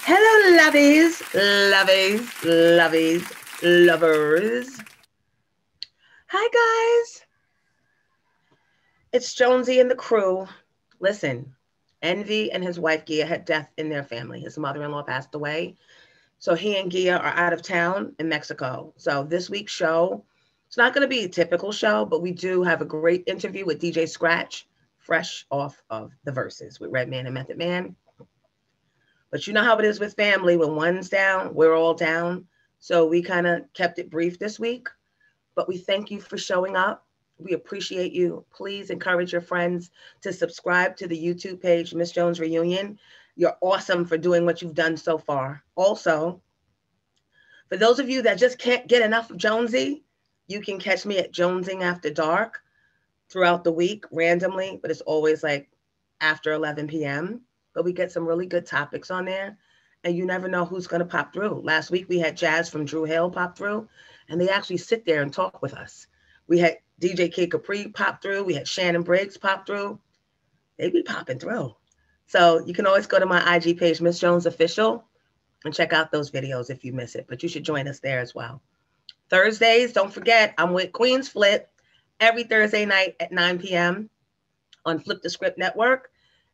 Hello, lovies, lovies, lovies, lovers. Hi, guys. It's Jonesy and the crew. Listen, Envy and his wife, Gia, had death in their family. His mother-in-law passed away. So he and Gia are out of town in Mexico. So this week's show, it's not going to be a typical show, but we do have a great interview with DJ Scratch, fresh off of the verses with Redman and Method Man. But you know how it is with family. When one's down, we're all down. So we kind of kept it brief this week. But we thank you for showing up. We appreciate you. Please encourage your friends to subscribe to the YouTube page, Miss Jones Reunion. You're awesome for doing what you've done so far. Also, for those of you that just can't get enough of Jonesy, you can catch me at Jonesing After Dark throughout the week randomly, but it's always like after 11 p.m. But we get some really good topics on there, and you never know who's going to pop through. Last week, we had Jazz from Drew Hill pop through, and they actually sit there and talk with us. We had DJ K Capri pop through. We had Shannon Briggs pop through. They be popping through. So you can always go to my IG page, Miss Jones Official, and check out those videos if you miss it. But you should join us there as well. Thursdays, don't forget, I'm with Queen's Flip every Thursday night at 9 p.m. on Flip the Script Network.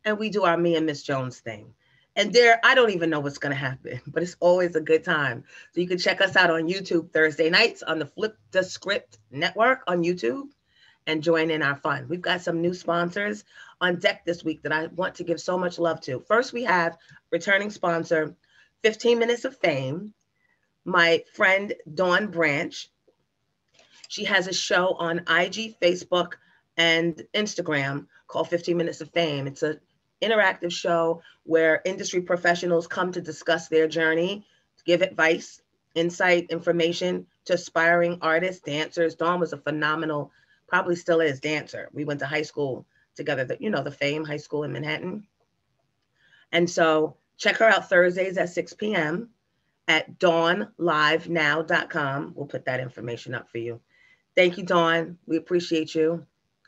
And we do our Me and Miss Jones thing. And there, I don't even know what's going to happen, but it's always a good time. So you can check us out on YouTube Thursday nights on the Flip the Script Network on YouTube and join in our fun. We've got some new sponsors on deck this week that I want to give so much love to. First, we have returning sponsor, 15 Minutes of Fame, my friend Dawn Branch. She has a show on IG, Facebook, and Instagram called 15 Minutes of Fame. It's an interactive show where industry professionals come to discuss their journey, to give advice, insight, information to aspiring artists, dancers. Dawn was a phenomenal, probably still is, dancer. We went to high school together, the Fame High School in Manhattan. And so check her out Thursdays at 6 p.m. at dawnlivenow.com. We'll put that information up for you. Thank you, Dawn. We appreciate you.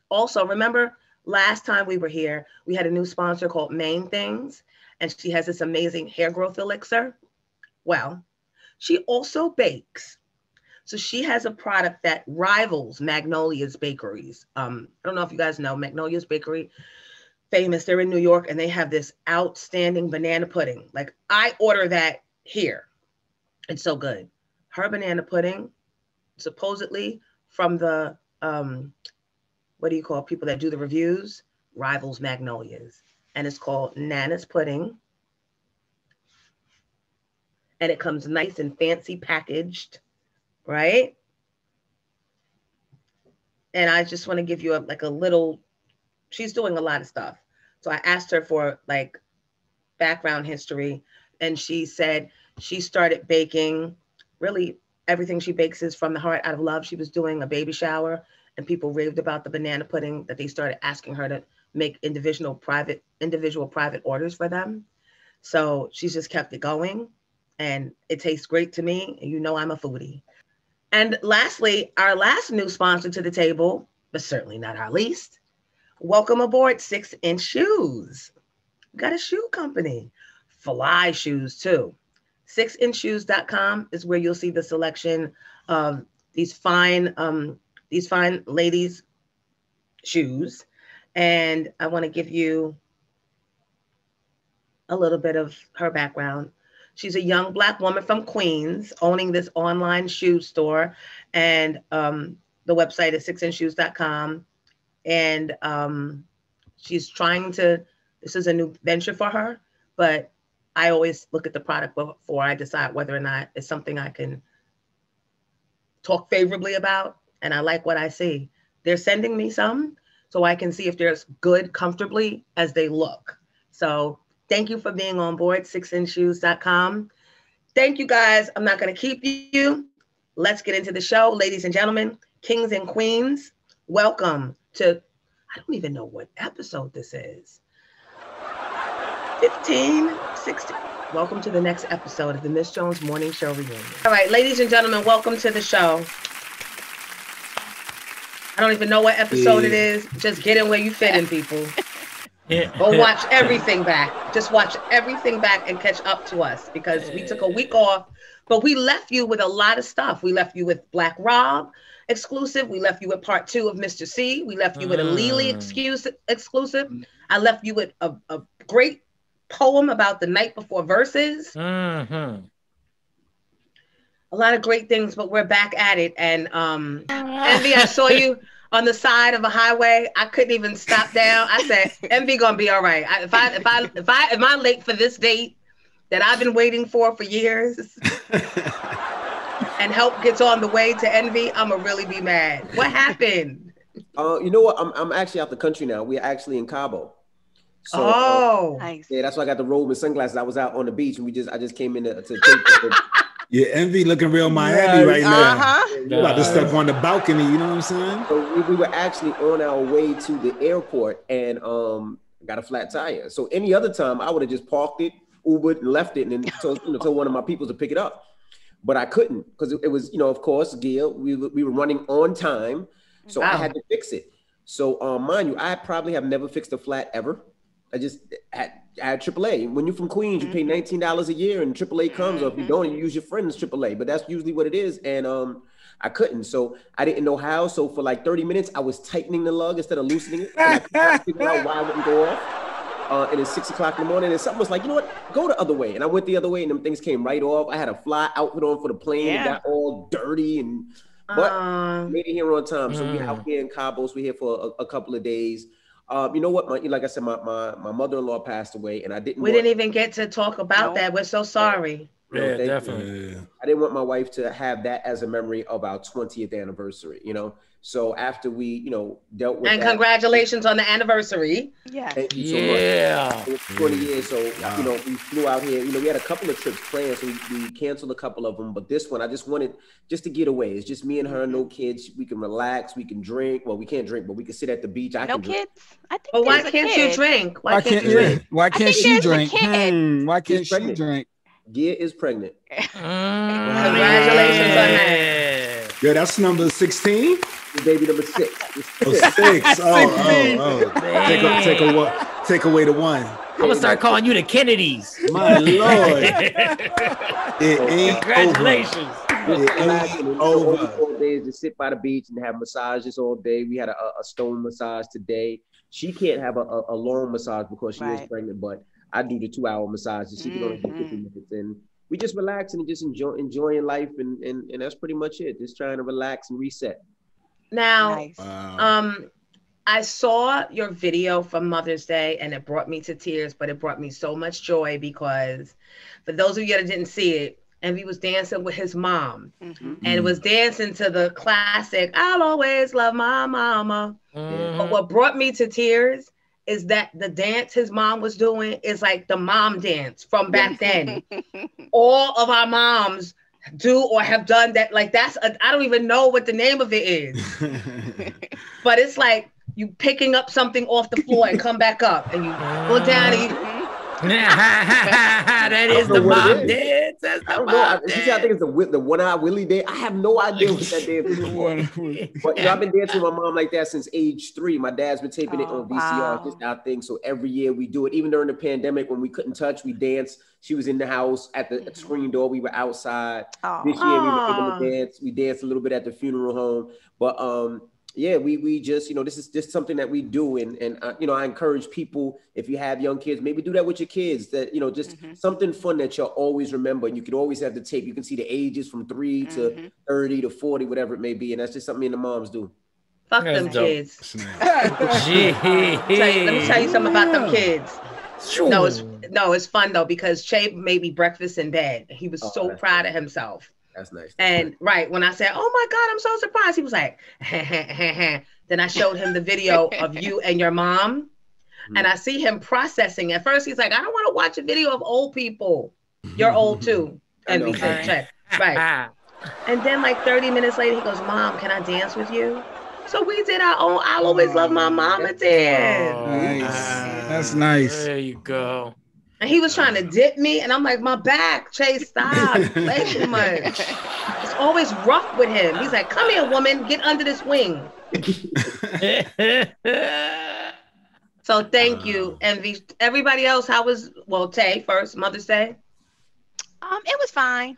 Also, remember, last time we were here, we had a new sponsor called Main Things, and she has this amazing hair growth elixir. Well, she also bakes. So she has a product that rivals Magnolia's Bakeries. I don't know if you guys know Magnolia's Bakery, famous. They're in New York, and they have this outstanding banana pudding. Like, I order that here. It's so good. Her banana pudding, supposedly from the, what do you call people that do the reviews? Rivals Magnolia's. And it's called Nana's Pudding. And it comes nice and fancy packaged, right? And I just want to give you a little, she's doing a lot of stuff. So I asked her for like background history, and she said she started baking. Really, everything she bakes is from the heart, out of love. She was doing a baby shower, and people raved about the banana pudding that they started asking her to make individual private orders for them. So she's just kept it going, and it tastes great to me. And you know I'm a foodie. And lastly, our last new sponsor to the table, but certainly not our least, welcome aboard 6 Inch Shoes. We got a shoe company, fly shoes too. 6inchshoes.com is where you'll see the selection of these fine ladies' shoes. And I want to give you a little bit of her background. She's a young Black woman from Queens owning this online shoe store. And the website is 6inchshoes.com. And she's trying to, this is a new venture for her, but I always look at the product before I decide whether or not it's something I can talk favorably about. And I like what I see. They're sending me some so I can see if they're as good comfortably as they look. So thank you for being on board, 6inchshoes.com. Thank you, guys. I'm not going to keep you. Let's get into the show. Ladies and gentlemen, kings and queens, welcome to, I don't even know what episode this is. 15, 16. Welcome to the next episode of the Miss Jones Morning Show Reunion. All right, ladies and gentlemen, welcome to the show. I don't even know what episode it is. Just get in where you fit in, people. Go watch everything back. Just watch everything back and catch up to us because we took a week off, but we left you with a lot of stuff. We left you with Black Rob exclusive. We left you with part 2 of Mr. C. We left you with a Lily exclusive. I left you with a great poem about the night before verses. A lot of great things, but we're back at it. And Envy, I saw you on the side of a highway. I couldn't even stop down. I said, Envy gonna be all right. If I'm late for this date that I've been waiting for years, and help gets on the way to Envy, I'ma really be mad. What happened? You know what? I'm actually out the country now. We're actually in Cabo. So, nice. Yeah, that's why I got the robe and sunglasses. I was out on the beach, and I just came in to take Yeah, Envy looking real Miami right now. You're about to step on the balcony, you know what I'm saying? So we were actually on our way to the airport and got a flat tire. So any other time, I would have just parked it, Ubered, and left it, and then told one of my people to pick it up. But I couldn't because it was, of course, Gil, we were running on time, so I had to fix it. So mind you, I probably have never fixed a flat ever. I just had AAA. When you're from Queens, you pay $19 a year, and AAA comes. Or if you don't, you use your friend's AAA. But that's usually what it is. And I couldn't, so I didn't know how. So for like 30 minutes, I was tightening the lug instead of loosening it. And I couldn't figure out why it wouldn't go off. And it's 6 o'clock in the morning, and something was like, you know what? Go the other way. And I went the other way, and them things came right off. I had a fly outfit on for the plane. It got all dirty, but made it here on time. So we're out here in Cabo. So we're here for a couple of days. You know what? Like I said, my mother-in-law passed away, and I didn't. We didn't even get to talk about that. We're so sorry. Yeah, definitely. I didn't want my wife to have that as a memory of our 20th anniversary. So after we, dealt with and that, congratulations on the anniversary. Yeah. Thank you so much. It was 20 years. So, we flew out here. We had a couple of trips planned, so we canceled a couple of them. But this one, I just wanted just to get away. It's just me and her, no kids. We can relax. We can drink. Well, we can't drink, but we can sit at the beach. No kids? I think. But why can't you drink? Why can't you drink? Why can't she drink? Why can't she drink? Gia is pregnant. Congratulations on that. Yeah, that's number 16. Baby number 6. Oh, 6. Oh. Take away the one. I'm gonna start calling you the Kennedys. My Lord. It ain't Congratulations. Over. 4 days to sit by the beach and have massages all day. We had a stone massage today. She can't have a long massage because she is pregnant, but I do the 2-hour massages. She can only do 50 minutes, and we just relax and just enjoying life, and that's pretty much it. Just trying to relax and reset. Now, I saw your video from Mother's Day, and it brought me to tears, but it brought me so much joy because for those of you that didn't see it, Envy was dancing with his mom and was dancing to the classic, I'll always love my mama. But what brought me to tears is that the dance his mom was doing is like the mom dance from back then. All of our moms do or have done that. Like I don't even know what the name of it is. But it's like you picking up something off the floor and come back up and you go down and you... That is the mom dance. That's the mom dance. I think it's the one-eye Willie dance. I have no idea what that dance is. But I've been dancing with my mom like that since age 3. My dad's been taping it on VCR. It's just our thing. So every year we do it. Even during the pandemic when we couldn't touch, we danced. She was in the house at the screen door. We were outside. This year we were able to dance. We danced a little bit at the funeral home. But yeah, we just, this is just something that we do. And I encourage people, if you have young kids, maybe do that with your kids, that, just something fun that you'll always remember. And you could always have the tape. You can see the ages from 3 to 30 to 40, whatever it may be. And that's just something the moms do. Fuck them kids. Let me tell you something about them kids. Sure. No, it's fun though, because Che made me breakfast in bed. He was so proud of himself. That's nice. And when I said, oh my God, I'm so surprised, he was like, then I showed him the video of you and your mom. And I see him processing. At first, he's like, I don't want to watch a video of old people. You're old too. And we said, check. Right. And then like 30 minutes later, he goes, Mom, can I dance with you? So we did our own I'll Always Love My Mama dance. Nice. That's nice. There you go. And he was trying to dip me, and I'm like, my back, Chase, stop. Play too much. It's always rough with him. He's like, come here, woman, get under this wing. So thank you, Envy. Everybody else, how was, Tay first, Mother's Day? It was fine.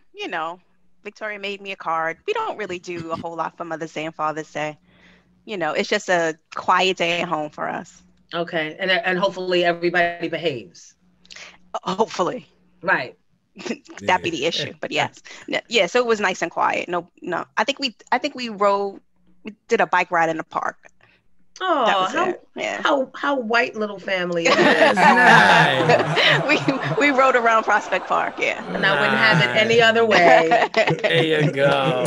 Victoria made me a card. We don't really do a whole lot for Mother's Day and Father's Day. It's just a quiet day at home for us. Okay, and hopefully everybody behaves. Hopefully. Right. That'd be the issue. But yes. Yeah, so it was nice and quiet. No. I think we did a bike ride in the park. Oh, how white little family it is. we rode around Prospect Park, yeah. And I wouldn't have it any other way. There you go.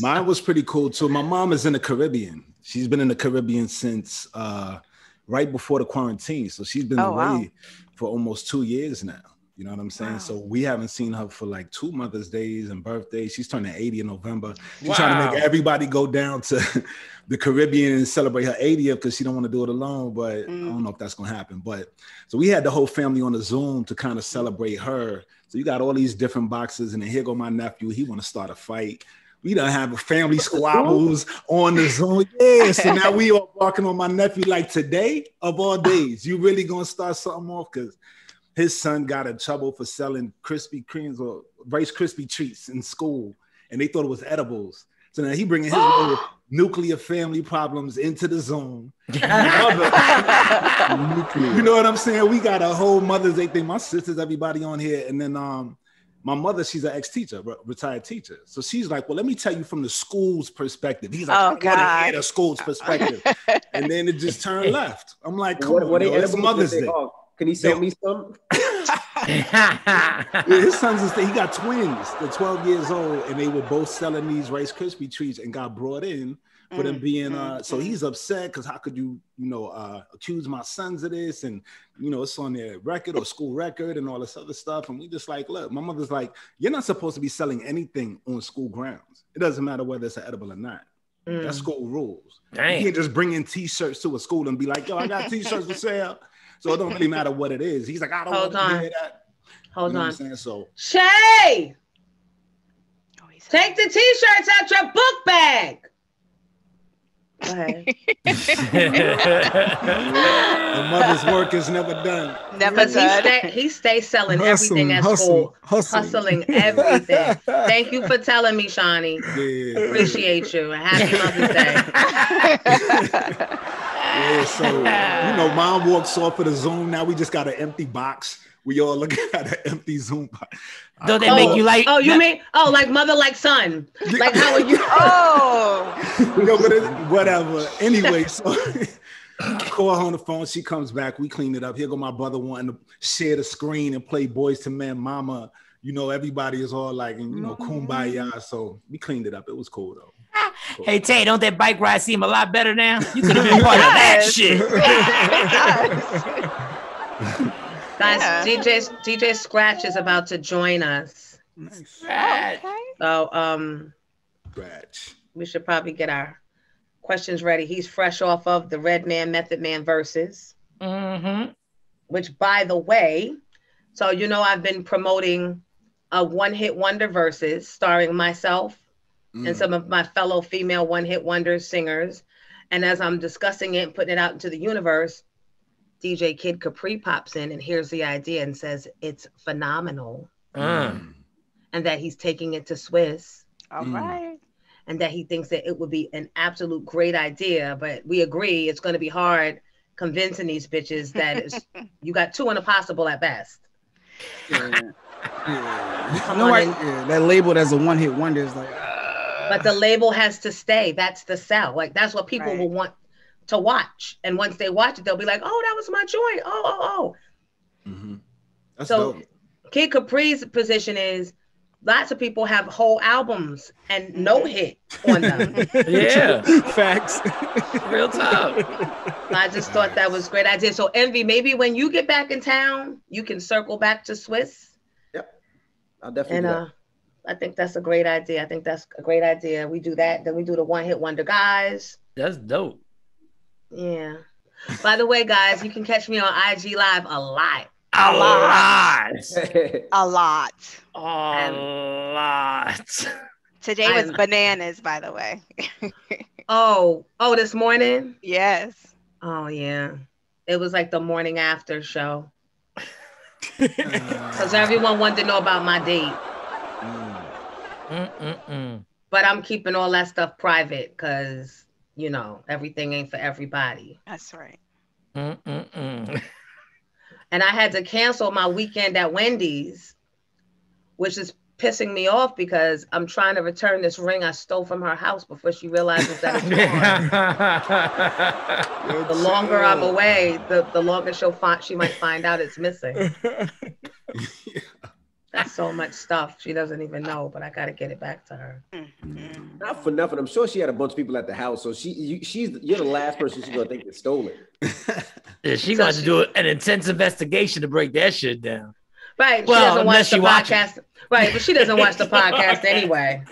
Mine was pretty cool too. My mom is in the Caribbean. She's been in the Caribbean since right before the quarantine. So she's been away for almost 2 years now. You know what I'm saying? Wow. So we haven't seen her for like 2 Mother's Days and birthdays. She's turning 80 in November. She's trying to make everybody go down to the Caribbean and celebrate her 80th because she don't want to do it alone. But I don't know if that's going to happen. But so we had the whole family on the Zoom to kind of celebrate her. So you got all these different boxes, and then here go my nephew. He want to start a fight. We don't have family squabbles on the Zoom. Yeah, so now we all barking on my nephew like today of all days. You really going to start something off? Because his son got in trouble for selling Krispy Kremes or Rice Krispie treats in school, and they thought it was edibles. So now he bringing his little nuclear family problems into the Zoom. You know what I'm saying? We got a whole Mother's Day thing. My sisters, everybody on here, and then my mother, she's an ex-teacher, retired teacher. So she's like, well, let me tell you from the school's perspective. He's like, I want to hear the school's perspective. And then it just turned left. I'm like, come on, it's Mother's Day. Can he sell me some? His sons, he got twins. They're 12 years old, and they were both selling these Rice Krispie treats and got brought in for them being, so he's upset because how could you accuse my sons of this? And, it's on their record or school record and all this other stuff. And we just like, look, my mother's like, you're not supposed to be selling anything on school grounds. It doesn't matter whether it's edible or not. That's school rules. Dang. You can't just bring in T-shirts to a school and be like, yo, I got T-shirts for sale. So it don't really matter what it is. He's like, I don't want to hear that. Hold on. So Shay, take the T-shirts out your book bag. Go ahead. The mother's work is never done. Never done. He stays selling everything at school. Hustling everything. Thank you for telling me, Shawnee. Yeah. Appreciate you. Happy Mother's Day. Yeah, so mom walks off of the Zoom. Now we just got an empty box. We all look at an empty Zoom box. Don't they make you like? Oh, you mean like mother, like son? Like how are you? But whatever. Anyway, so I call her on the phone. She comes back. We clean it up. Here go my brother wanting to share the screen and play Boys to Men, Mama. Everybody is all like, kumbaya. So we cleaned it up. It was cool though. Cool. Hey Tay, don't that bike ride seem a lot better now? You could have been part of that shit. Guys, DJ Scratch is about to join us. Nice. Right. So Scratch. We should probably get our questions ready. He's fresh off of the Red Man, Method Man verses. Which, by the way, so I've been promoting a one-hit wonder verses starring myself and some of my fellow female one-hit wonder singers. And as I'm discussing it and putting it out into the universe, DJ Kid Capri pops in and hears the idea and says it's phenomenal. And that he's taking it to Swiss. All right. And that he thinks that it would be an absolute great idea. But we agree it's going to be hard convincing these bitches that you got 2 impossible at best. That labeled as a one-hit wonder is like... But the label has to stay. That's the sell. Like, that's what people will want to watch. And once they watch it, they'll be like, oh, that was my joint. Oh. That's so dope. Kid Capri's position is lots of people have whole albums and no hit on them. Yeah. Facts. Real talk. I just thought that was a great idea. So Envy, maybe when you get back in town, you can circle back to Swiss. Yep. I'll definitely do that. I think that's a great idea. We do that. Then we do the one-hit wonder guys. That's dope. Yeah. By the way, guys, you can catch me on IG Live a lot. A lot. Today was bananas, by the way. Oh, this morning? Yes. Oh, yeah. It was like the morning after show. Because everyone wanted to know about my date. But I'm keeping all that stuff private because, you know, everything ain't for everybody. That's right. And I had to cancel my weekend at Wendy's, which is pissing me off because I'm trying to return this ring I stole from her house before she realizes that it's gone. The longer I'm away, the longer she might find out it's missing. That's so much stuff she doesn't even know, but I gotta get it back to her. Not for nothing. I'm sure she had a bunch of people at the house, so you're the last person she's gonna think that stole it. Yeah, she's going to do an intense investigation to break that shit down. Right. Well, she doesn't watch the podcast. Right, but she doesn't watch the podcast anyway.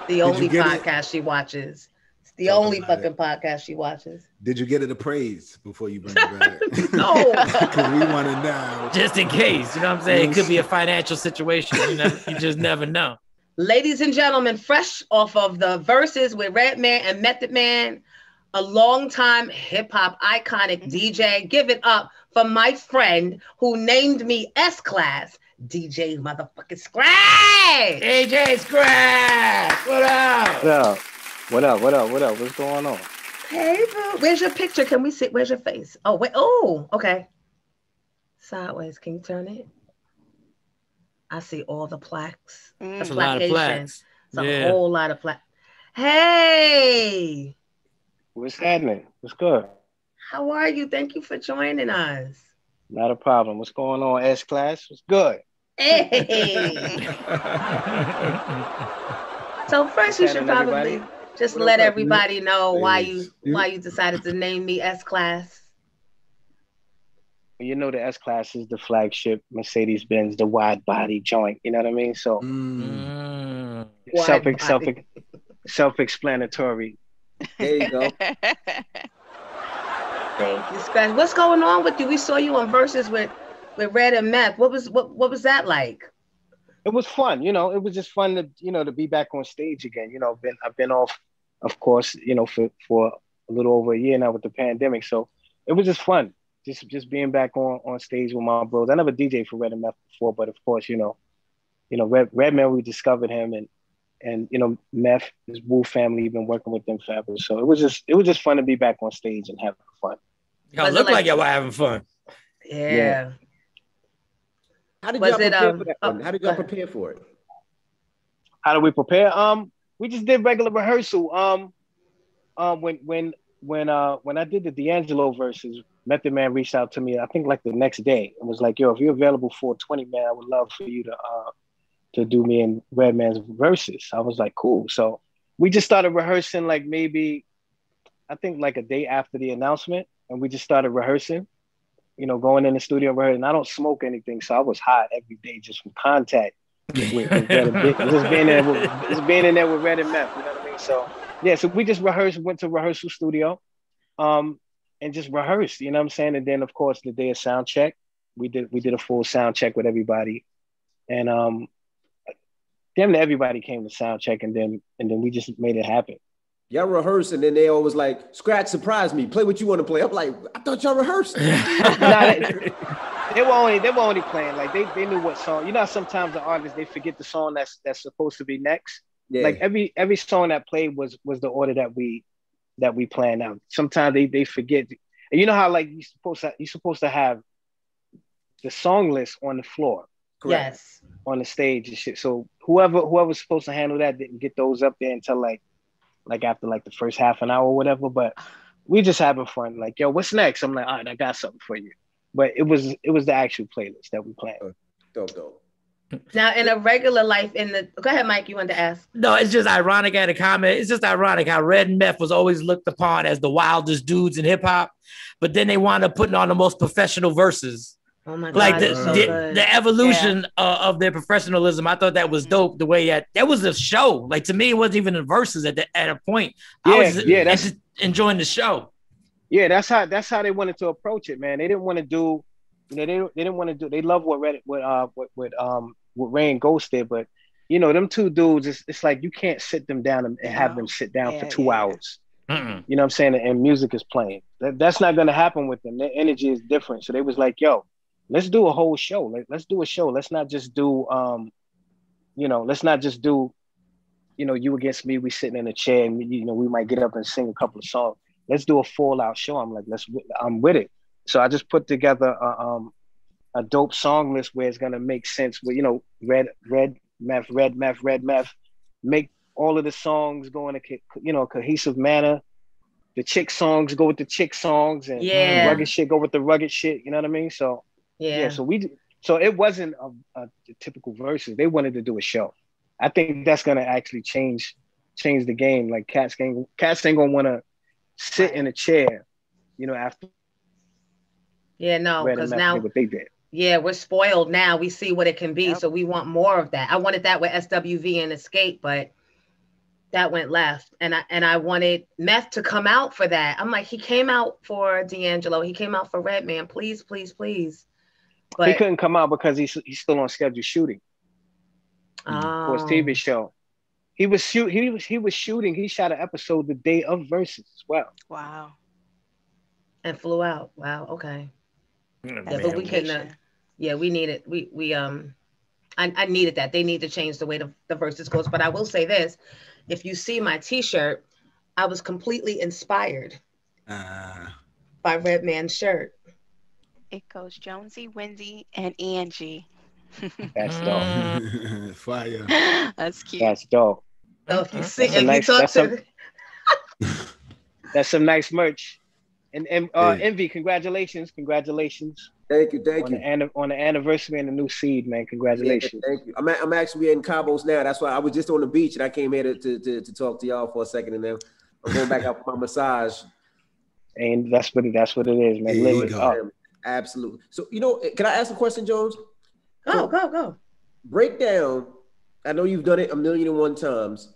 The only podcast she watches. It's the only fucking podcast she watches. Did you get it appraised before you bring it back? No. Because we want to know. Just in case, you know what I'm saying? It could be a financial situation. You just never know. Ladies and gentlemen, fresh off of the verses with Redman and Method Man, a longtime hip-hop iconic DJ. Give it up for my friend who named me S-Class, DJ motherfucking Scratch. DJ Scratch, what up? What up? What's going on? Hey, boo. Where's your picture? Can we see? Where's your face? Oh, wait. Oh, okay. Sideways. Can you turn it? I see all the plaques. That's a lot of plaques. It's a whole lot of plaques. Hey. What's happening? What's good? How are you? Thank you for joining us. Not a problem. What's going on, S-Class? What's good? Hey. So first, you should probably just let everybody know why you decided to name me S-Class. You know, the S-Class is the flagship Mercedes-Benz, the wide body joint. You know what I mean? So self-explanatory. There you go. Thank you, Scratch. What's going on with you? We saw you on Versus with Red and Meth. What was that like? It was fun. You know, it was just fun to be back on stage again. You know, I've been off, of course, you know, for a little over a year now with the pandemic. So it was just fun. Just being back on stage with my bros. I never DJed for Red and Meth before, but of course, you know, Redman, we discovered him, and you know, Meth, his Wu family, been working with them forever. So it was just fun to be back on stage and having fun. Y'all look like y'all were having fun. Yeah. How did y'all prepare for that one? How did y'all prepare for it? How do we prepare? We just did regular rehearsal. When I did the D'Angelo verses, Method Man reached out to me, I think like the next day, and was like, yo, if you're available for 20, man, I would love for you to do me and Redman's verses. I was like, cool. So we just started rehearsing like maybe, I think like a day after the announcement, and we just started rehearsing, you know, going in the studio rehearsing. I don't smoke anything, so I was hot every day just from contact with Red and Meth. Just being in there with Red and Meth, you know what I mean? So yeah, so we just rehearsed, went to rehearsal studio, and just rehearsed, you know what I'm saying? And then of course the day of sound check, we did a full sound check with everybody. And damn near everybody came to sound check, and then we just made it happen. Y'all rehearsed, and then they always like, Scratch, surprise me, play what you want to play. I'm like, I thought y'all rehearsed. They were only playing, like they knew what song. You know how sometimes the artists, they forget the song that's supposed to be next. Yeah. Like every song that played was the order that we planned out. Sometimes they forget. And you know how like you're supposed to have the song list on the floor. Correct. Yes. On the stage and shit. So whoever's supposed to handle that didn't get those up there until like after like the first half an hour or whatever. But we just having fun. Like, yo, what's next? I'm like, all right, I got something for you. But it was the actual playlist that we planned. Dope. Now, in a regular life, go ahead, Mike, you wanted to ask. No, it's just ironic. I had a comment. It's just ironic how Red and Meth was always looked upon as the wildest dudes in hip hop, but then they wound up putting on the most professional verses. Oh my God, like the evolution of their professionalism. I thought that was dope. The way that was a show. Like to me, it wasn't even the verses at a point. I was just enjoying the show. Yeah, that's how they wanted to approach it, man. They didn't want to do, you know, they didn't want to do. They love what Ray and Ghost did, but you know, them two dudes, it's like you can't sit them down and have them sit down for 2 hours. You know what I'm saying? And music is playing. That's not going to happen with them. Their energy is different. So they was like, yo, let's do a whole show. Let's do a show. Let's not just do, you know, let's not just do, you know, you against me, we sitting in a chair and, you know, we might get up and sing a couple of songs. Let's do a full out show. I'm like, I'm with it. So I just put together a dope song list where it's going to make sense with, you know, red, meth, make all of the songs go in a, you know, cohesive manner. The chick songs go with the chick songs, and rugged shit go with the rugged shit. You know what I mean? So so it wasn't a typical verses. They wanted to do a show. I think that's gonna actually change the game. Like cats ain't gonna want to sit in a chair, you know, after. Yeah, no, because now what they did. Yeah, we're spoiled now. We see what it can be, so we want more of that. I wanted that with SWV and Escape, but that went left. And I wanted Meth to come out for that. I'm like, he came out for D'Angelo. He came out for Redman. Please, please, please. But he couldn't come out because he's still on schedule shooting for his TV show. He was shooting. He shot an episode the day of Versus as well. Wow. And flew out. Wow. Okay. Yeah, but we couldn't. We needed. I needed that. They need to change the way the Versus goes. But I will say this: if you see my T-shirt, I was completely inspired by Redman's shirt. It goes Jonesy, Wendy, and Angie. That's dope. Fire. That's cute. That's dope. So if you see, that's some nice merch. And Envy, congratulations. Thank you. On the anniversary and the new seed, man. Congratulations. Yeah, thank you. I'm actually in Cabos now. That's why I was just on the beach and I came here to talk to y'all for a second, and then I'm going back out for my massage. And that's what it is, man. Live it up. Absolutely. So, you know, can I ask a question, Jones? Go. Break down. I know you've done it 1,000,001 times.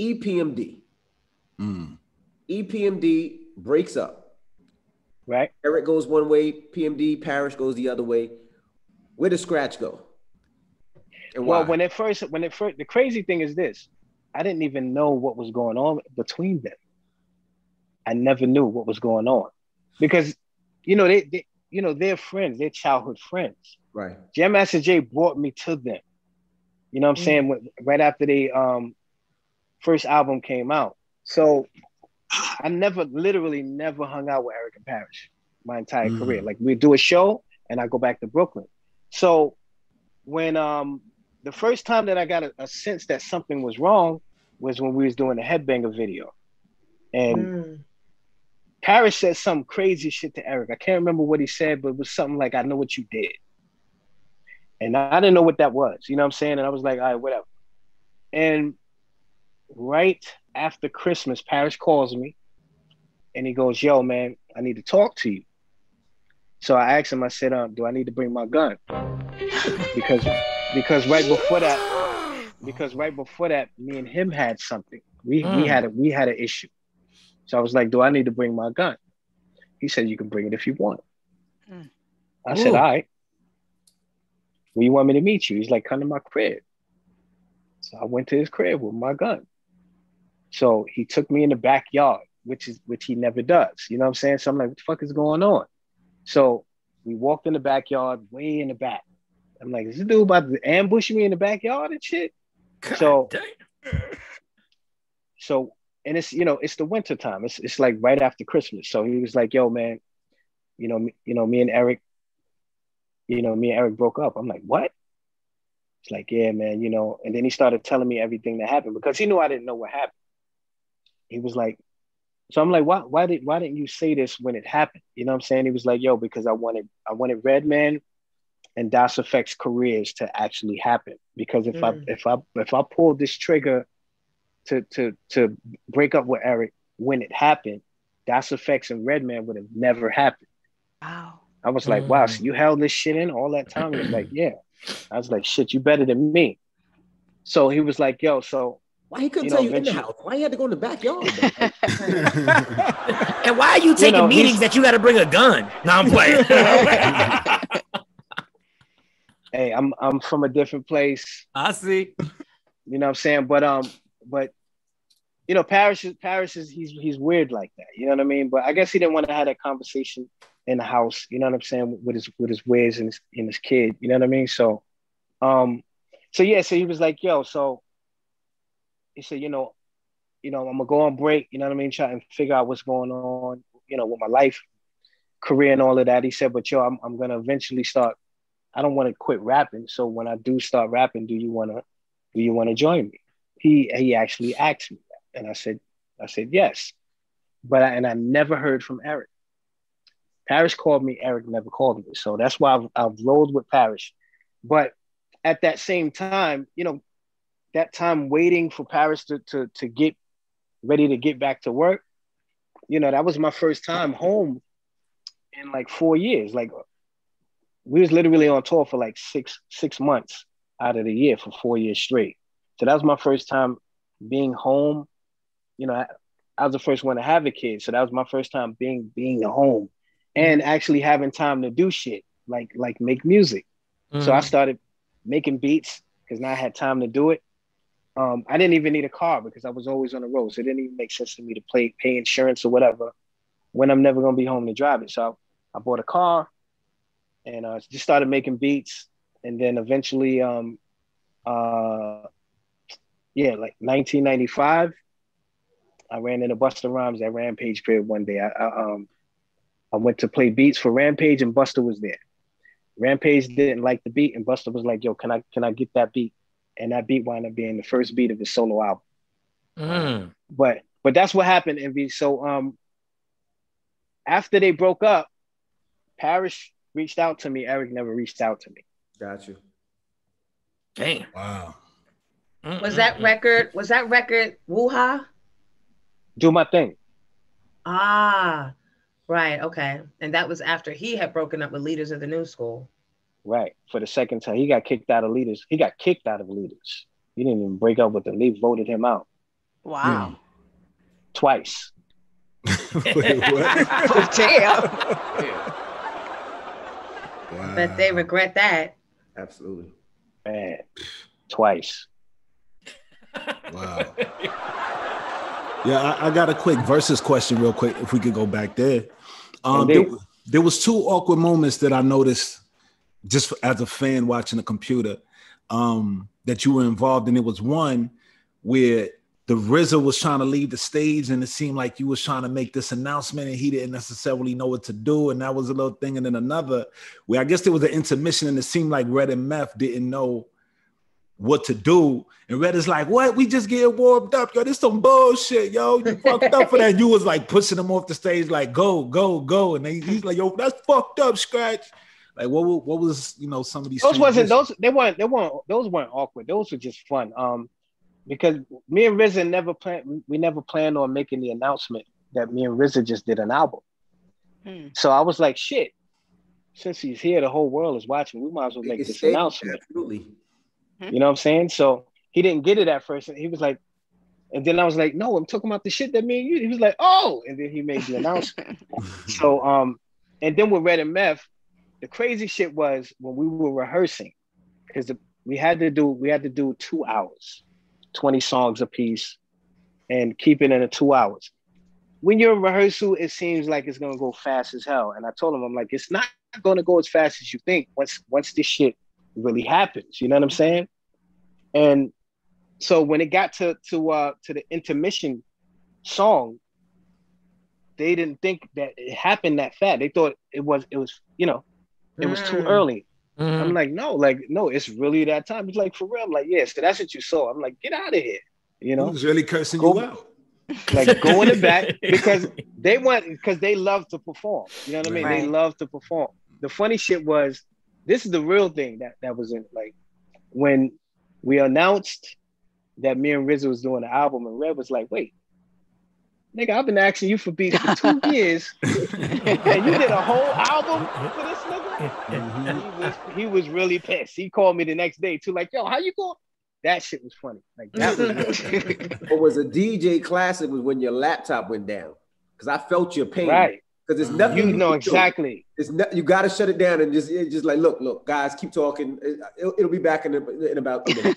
EPMD. EPMD breaks up. Right. Eric goes one way, PMD, Parrish goes the other way. Where does Scratch go? And why? Well, when it first, the crazy thing is this: I didn't even know what was going on between them. I never knew what was going on because, you know, they're friends, they're childhood friends. Right. Jam Master Jay brought me to them. You know what I'm saying? Right after they first album came out. So I literally never hung out with Eric and Parrish my entire career. Like we'd do a show and I go back to Brooklyn. So when the first time that I got a sense that something was wrong was when we was doing the Headbanger video. And Parrish said some crazy shit to Eric. I can't remember what he said, but it was something like, I know what you did. And I didn't know what that was. You know what I'm saying? And I was like, all right, whatever. And right after Christmas, Parrish calls me and he goes, yo, man, I need to talk to you. So I asked him, I said, do I need to bring my gun? Because right before that, me and him had something. We had an issue. So I was like, do I need to bring my gun? He said, you can bring it if you want. I said, all right. Where you want me to meet you? He's like, come to my crib. So I went to his crib with my gun. So he took me in the backyard, which he never does. You know what I'm saying? So I'm like, what the fuck is going on? So we walked in the backyard, way in the back. I'm like, is this dude about to ambush me in the backyard and shit? God so and it's, you know, it's the winter time. It's like right after Christmas. So he was like, yo, man, me and Eric broke up. I'm like, what? It's like, yeah, man, you know. And then he started telling me everything that happened because he knew I didn't know what happened. He was like, so I'm like, why didn't you say this when it happened? You know what I'm saying? He was like, yo, because I wanted Redman and Das Effect's careers to actually happen. Because if I pulled this trigger to break up with Eric when it happened, Das Effects and Redman would have never happened. Wow. I was like, wow, so you held this shit in all that time? He was like, yeah. I was like, shit, you better than me. So he was like, yo, so why he couldn't tell you in the house? Why he had to go in the backyard? And why are you taking meetings that you got to bring a gun? No, I'm playing. Hey, I'm from a different place. I see. You know what I'm saying? But you know, Paris is he's weird like that. You know what I mean? But I guess he didn't want to have that conversation in the house. You know what I'm saying? With his ways and his kid. You know what I mean? So, so he was like, yo, so he said, you know, I'm gonna go on break. You know what I mean? Try and figure out what's going on. You know, with my life, career, and all of that. He said, but yo, I'm gonna eventually start. I don't want to quit rapping. So when I do start rapping, do you wanna join me? He actually asked me that, and I said yes. But I never heard from Eric. Parrish called me. Eric never called me. So that's why I've rolled with Parrish. But at that same time, you know, that time waiting for Parrish to get ready to get back to work, you know, that was my first time home in like 4 years. Like we was literally on tour for like six months out of the year for 4 years straight. So that was my first time being home. You know, I was the first one to have a kid. So that was my first time being home and actually having time to do shit like make music. Mm-hmm. So I started making beats because now I had time to do it. I didn't even need a car because I was always on the road. So it didn't even make sense to me to pay insurance or whatever when I'm never going to be home to drive it. So I bought a car and just started making beats. And then eventually, like 1995, I ran into Busta Rhymes at Rampage crib one day. I went to play beats for Rampage and Busta was there. Rampage didn't like the beat and Busta was like, yo, can I get that beat? And that beat wound up being the first beat of his solo album. But that's what happened, Envy. So after they broke up, Parrish reached out to me. Eric never reached out to me. Got you. Damn. Wow. Was that record Woo-Ha? Do My Thing. Ah, right. Okay. And that was after he had broken up with Leaders of the New School. Right. For the second time. He got kicked out of Leaders. He got kicked out of Leaders. He didn't even break up with them. They voted him out. Wow. Twice. Wait, what? Oh, damn. Wow. But they regret that. Absolutely. Man. Twice. Wow. Yeah, I got a quick versus question real quick, if we could go back there. There was two awkward moments that I noticed just as a fan watching the computer that you were involved in. It was one where the RZA was trying to leave the stage and it seemed like you was trying to make this announcement and he didn't necessarily know what to do. And that was a little thing. And then another where I guess there was an intermission and it seemed like Red and Meth didn't know what to do. And Red is like, what? We just getting warmed up. Yo, this some bullshit, yo. You fucked up for that. And you was like pushing him off the stage like, go, go, go. And he's like, yo, that's fucked up, Scratch. Like, what was, you know, some of these those weren't awkward. Those were just fun. Because me and RZA never planned on making the announcement that me and RZA just did an album. So I was like, shit, since he's here, the whole world is watching. We might as well make this announcement. Absolutely. You know what I'm saying? So he didn't get it at first. And he was like, and then I was like, no, I'm talking about the shit that me and you. He was like, oh, and then he made the announcement. So, and then with Red and Meth, the crazy shit was when we were rehearsing, because we had to do 2 hours, 20 songs a piece, and keep it in 2 hours. When you're in rehearsal, it seems like it's gonna go fast as hell. And I told him, I'm like, it's not gonna go as fast as you think once this shit really happens. You know what I'm saying? And so when it got to the intermission song, they didn't think that it happened that fast. They thought it was you know, it was too early. I'm like, no, it's really that time. He's like, for real? I'm like, yeah, so that's what you saw. I'm like, get out of here. You know? He was really cursing you out. Like, go in the back because they love to perform. You know what I mean? Right. They love to perform. The funny shit was, this is the real thing that was in, like, when we announced that me and RZA was doing the album and Red was like, wait, nigga, I've been asking you for beats for 2 years and you did a whole album for this nigga? He was really pissed. He called me the next day too, like, yo, how you going? That shit was funny. Like, that was What was a DJ classic was when your laptop went down. Because I felt your pain. Right. Because it's nothing. You know exactly. It's not, you got to shut it down and just like, look, guys, keep talking. It'll be back in about a minute.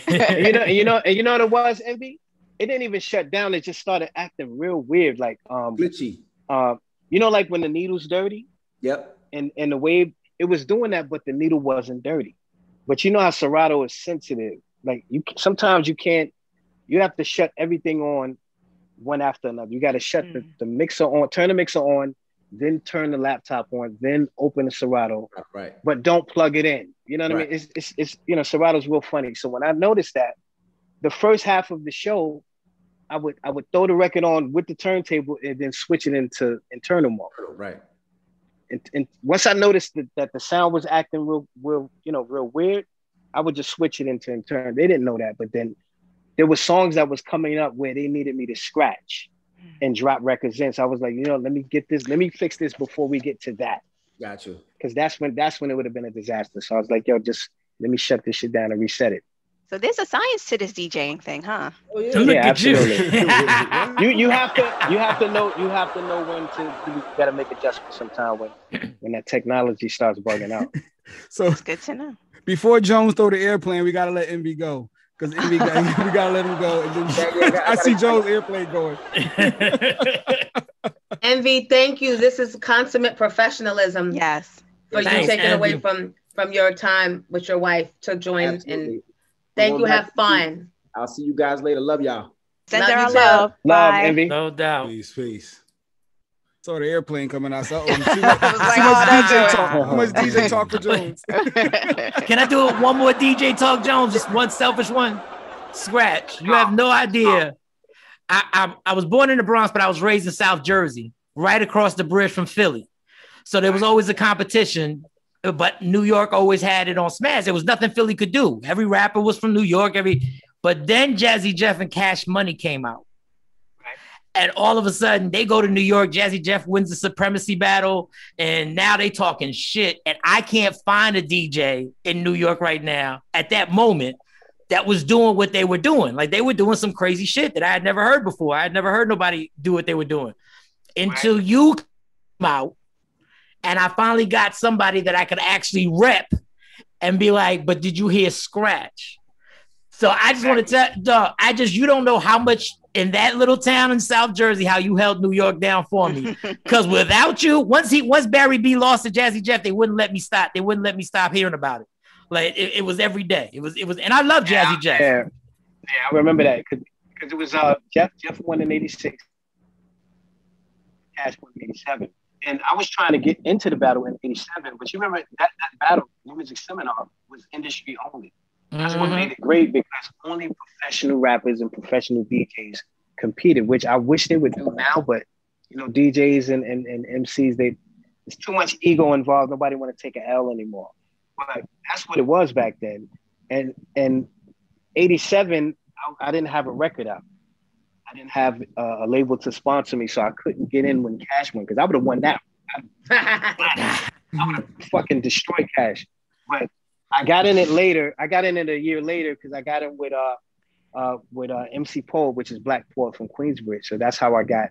And you know what it was, Envy? It didn't even shut down. It just started acting real weird, like glitchy. You know, like when the needle's dirty. Yep. And the wave, it was doing that, but the needle wasn't dirty. But you know how Serato is sensitive. Like sometimes you can't. You have to shut everything on one after another. You got to shut the mixer on, turn the mixer on, then turn the laptop on, then open the Serato. Right. But don't plug it in. You know what I mean? It's you know, Serato's real funny. So when I noticed that, the first half of the show, I would throw the record on with the turntable and then switch it into internal mode. Right. And once I noticed that the sound was acting real weird, I would just switch it into internal. They didn't know that, but then there were songs that was coming up where they needed me to scratch and drop records in. So I was like, let me fix this before we get to that. Got you. Because that's when it would have been a disaster. So I was like, just let me shut this shit down and reset it. So there's a science to this DJing thing, huh? Oh, yeah. Look at absolutely. you. you have to know when to you gotta make adjustments sometime when that technology starts bugging out. So It's good to know. Before Jones throw the airplane, we gotta let Envy go. Because we gotta let him go. And then I see Jones' airplane going. Envy, thank you. This is consummate professionalism. Yes. For you taking away from your time with your wife to join. Absolutely. And thank you. Have fun. I'll see you guys later. Love y'all. Send Love her you our too. love. Love, Bye. Envy. No doubt. Peace. Saw the airplane coming out. So too much that's DJ talk. Too much DJ talk for Jones. Can I do one more DJ talk, Jones? Just one selfish one. Scratch. You have no idea. I was born in the Bronx, but I was raised in South Jersey, right across the bridge from Philly. So there was always a competition, but New York always had it on Smash. There was nothing Philly could do. Every rapper was from New York. But then Jazzy Jeff and Cash Money came out. And all of a sudden, they go to New York. Jazzy Jeff wins the supremacy battle. And now they talking shit. And I can't find a DJ in New York right now at that moment that was doing what they were doing. Like, they were doing some crazy shit that I had never heard before. I had never heard nobody do what they were doing until you came out. And I finally got somebody that I could actually rep and be like, but did you hear Scratch? So I just want to tell, dog, you don't know how much in that little town in South Jersey, how you held New York down for me. Because without you, once Barry B lost to Jazzy Jeff, they wouldn't let me stop. They wouldn't let me stop hearing about it. Like it was every day. It was, and I love Jazzy Jeff. Yeah, I remember that because it was Jeff won in '86, Cash won in '87, and I was trying to get into the battle in '87. But you remember that battle, New Music Seminar, was industry only. That's what made it great, because only professional rappers and professional DJs competed, which I wish they would do now. But DJs and MCs, there's too much ego involved. Nobody want to take an L anymore. But that's what it was back then. And '87, I didn't have a record out. I didn't have a label to sponsor me, so I couldn't get in when Cash won, because I would have won that. I would have fucking destroyed Cash. But I got in it later. I got in it a year later because I got in with MC Pole, which is Black Port from Queensbridge. So that's how I got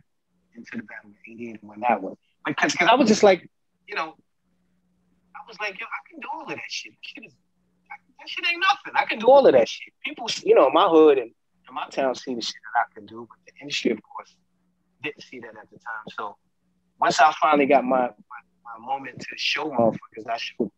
into the battle in '88 and won that one. Because I was just like, I was like, yo, I can do all of that shit. That shit ain't nothing. I can do all of that shit. People, my hood and my town see the shit that I can do, but the industry, of course, didn't see that at the time. So once I finally got my moment to show motherfuckers, I showed.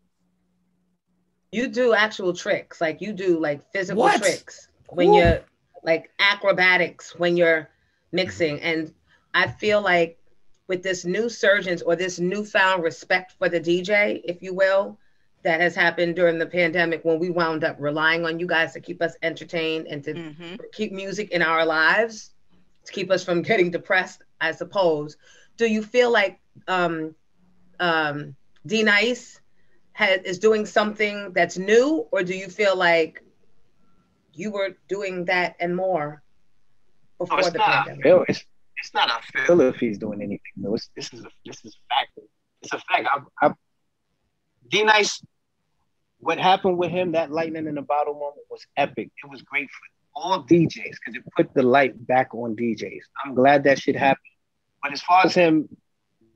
You do actual tricks, like you do like physical tricks when you're like acrobatics when you're mixing. And I feel like with this new surgence or this newfound respect for the DJ, if you will, that has happened during the pandemic, when we wound up relying on you guys to keep us entertained and to keep music in our lives, to keep us from getting depressed, I suppose. Do you feel like D-Nice is doing something that's new, or do you feel like you were doing that and more before the pandemic? It's not a feel if he's doing anything. No, this is a fact. It's a fact. D-Nice, what happened with him, that lightning in the bottle moment was epic. It was great for all DJs because it put the light back on DJs. I'm glad that shit happened. But as far as him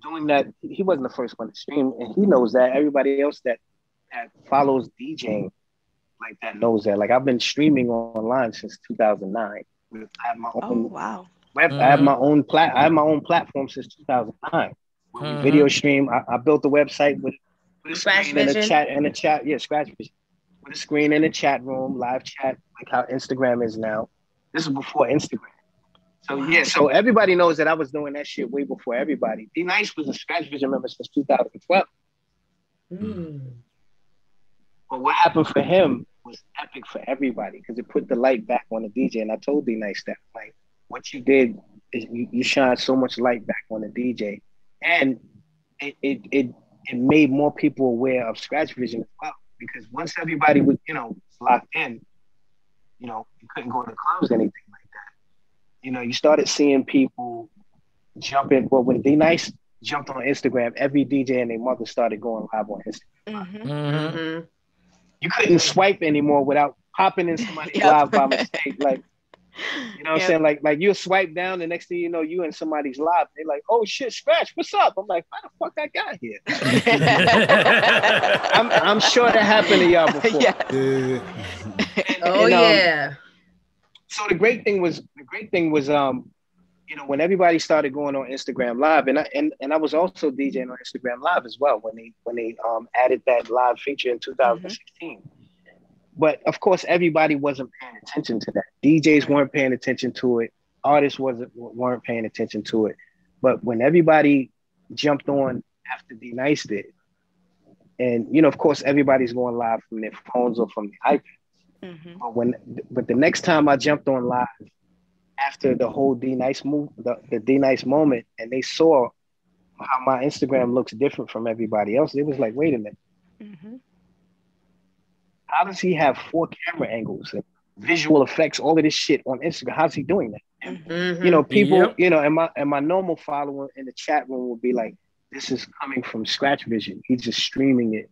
doing that. He wasn't the first one to stream, and he knows that. Everybody else that follows DJing like that knows that. Like I've been streaming online since 2009. I have my own web. I have my own platform since 2009. Where we video stream. I built the website with a screen and a chat. Yeah, Scratch Vision. With a screen in a chat room, live chat, like how Instagram is now. This is before Instagram. So yeah, so everybody knows that I was doing that shit way before everybody. D Nice was a Scratch Vision member since 2012. But what happened for him was epic for everybody because it put the light back on the DJ. And I told D Nice that, like, what you did is you shine so much light back on the DJ, and it made more people aware of Scratch Vision as well. Because once everybody was, locked in, you couldn't go to clubs or anything like that. You started seeing people jumping. Well, when D Nice jumped on Instagram, every DJ and their mother started going live on Instagram. You couldn't swipe anymore without popping in somebody's live by mistake. Like, what I'm saying? Like you'll swipe down, the next thing you know, you in somebody's live. They're like, "Oh shit, Scratch, what's up?" I'm like, "How the fuck I got here?" I'm sure that happened to y'all before. Yeah. So the great thing was, when everybody started going on Instagram Live, and I was also DJing on Instagram Live as well when they added that live feature in 2016. But of course, everybody wasn't paying attention to that. DJs weren't paying attention to it. Artists weren't paying attention to it. But when everybody jumped on after D Nice did, and of course, everybody's going live from their phones or from the iPads. But the next time I jumped on live after the whole D Nice move, the D Nice moment, and they saw how my Instagram looks different from everybody else, it was like, wait a minute. How does he have 4 camera angles and visual effects, all of this shit on Instagram? How's he doing that? And, people, and my normal follower in the chat room will be like, this is coming from Scratch Vision. He's just streaming it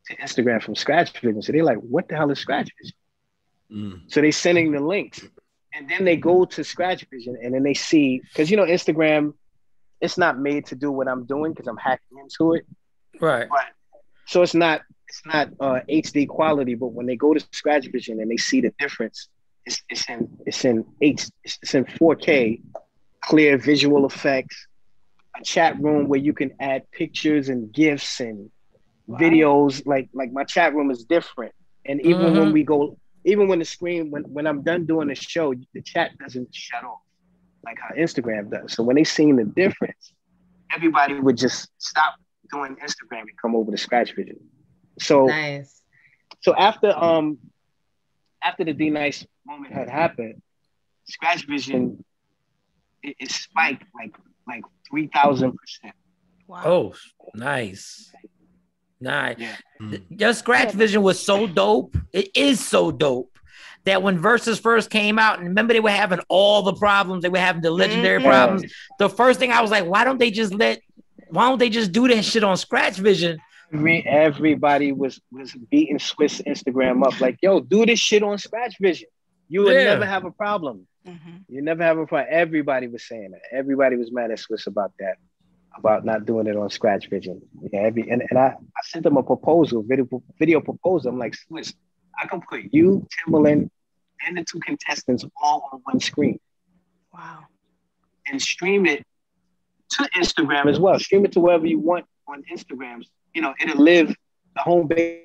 to Instagram from Scratch Vision. So they're like, what the hell is Scratch Vision? So they're sending the links. And then they go to Scratch Vision and then they see, because, Instagram, it's not made to do what I'm doing because I'm hacking into it. Right. But, so it's not HD quality, but when they go to Scratch Vision and they see the difference, it's in 4K, clear visual effects, a chat room where you can add pictures and GIFs and videos. Like my chat room is different. And even when we go, even when the screen, when I'm done doing the show, the chat doesn't shut off like how Instagram does. So when they seen the difference, everybody would just stop doing Instagram and come over to Scratch Vision. So nice. So after the D Nice moment had happened, Scratch Vision it spiked like 3,000%. Wow. Oh, nice. Yeah. Your Scratch Yeah. Vision was so dope. It is so dope that when Versus first came out, and remember they were having all the problems, they were having the legendary problems. The first thing I was like, why don't they just do that shit on Scratch Vision? Everybody was beating Swiss Instagram up like, yo, do this shit on Scratch Vision. You would never have a problem. You never have a problem. Everybody was saying that. Everybody was mad at Swiss about that, about not doing it on Scratch Vision. Yeah, and I sent them a proposal, video proposal. I'm like, Swiss, I can put you, Timbaland, and the 2 contestants all on one screen. Wow. And stream it to Instagram as well. Stream it to wherever you want on Instagrams. It'll live, the home base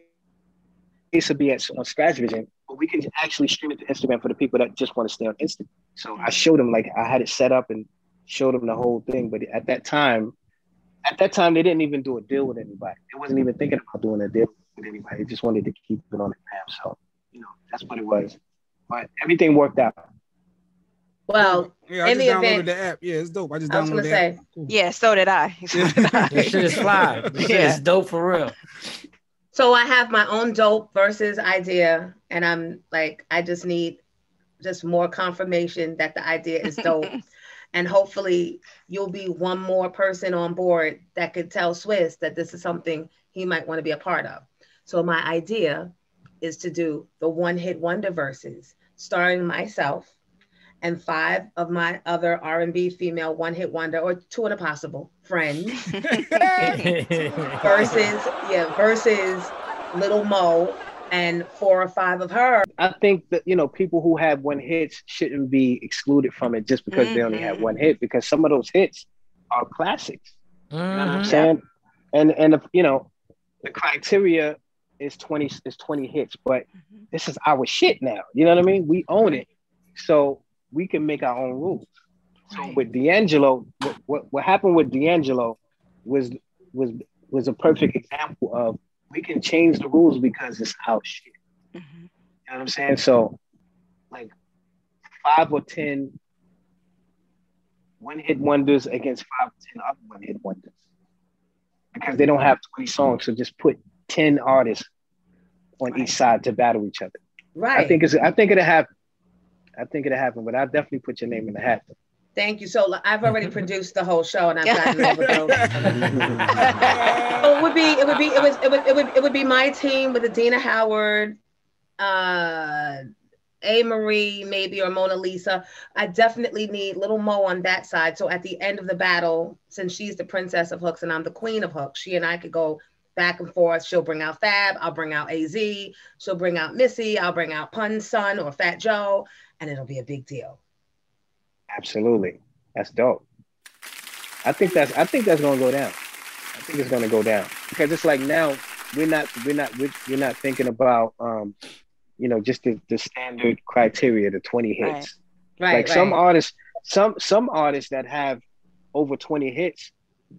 will be on Scratch Vision, but we can actually stream it to Instagram for the people that just want to stay on Instagram. So I showed them, like, I had it set up and showed them the whole thing. But at that time, they didn't even do a deal with anybody. They wasn't even thinking about doing a deal with anybody. They just wanted to keep it on the gram. So, that's what it was. But everything worked out. Well, I just downloaded the app. Yeah, it's dope. I just downloaded the app. Cool. Yeah, so did I. This shit is fly. This shit is dope for real. So I have my own dope Versus idea, and I'm like, I just need more confirmation that the idea is dope. And hopefully you'll be one more person on board that could tell Swiss that this is something he might want to be a part of. So my idea is to do the one-hit wonder verses starring myself and 5 of my other R&B female one-hit wonder or 2 and a possible friends versus Little Mo and 4 or 5 of her. I think that, you know, people who have one hits shouldn't be excluded from it just because they only have one hit, because some of those hits are classics. You know what I'm saying? And you know, the criteria is 20 hits, but this is our shit now. You know what I mean? We own it. So we can make our own rules. So with D'Angelo, what happened with D'Angelo was a perfect example of we can change the rules because it's our shit. You know what I'm saying? So like 5 or 10 one-hit wonders against 5 or 10 other one-hit wonders. Because they don't have 20 songs, so just put 10 artists on each side to battle each other. Right. I think it'll happen. But I'll definitely put your name in the hat. Thank you. So I've already produced the whole show, and I've gotten it over. It would be my team with Adina Howard, A. Marie, maybe, or Mona Lisa. I definitely need Little Mo on that side. So at the end of the battle, since she's the princess of hooks and I'm the queen of hooks, she and I could go back and forth. She'll bring out Fab, I'll bring out AZ, she'll bring out Missy, I'll bring out Pun's son or Fat Joe, and it'll be a big deal. Absolutely. That's dope. I think that's gonna go down. I think it's gonna go down. Because it's like now we're not thinking about you know, just the standard criteria, the 20 hits. Right. Like some artists that have over 20 hits,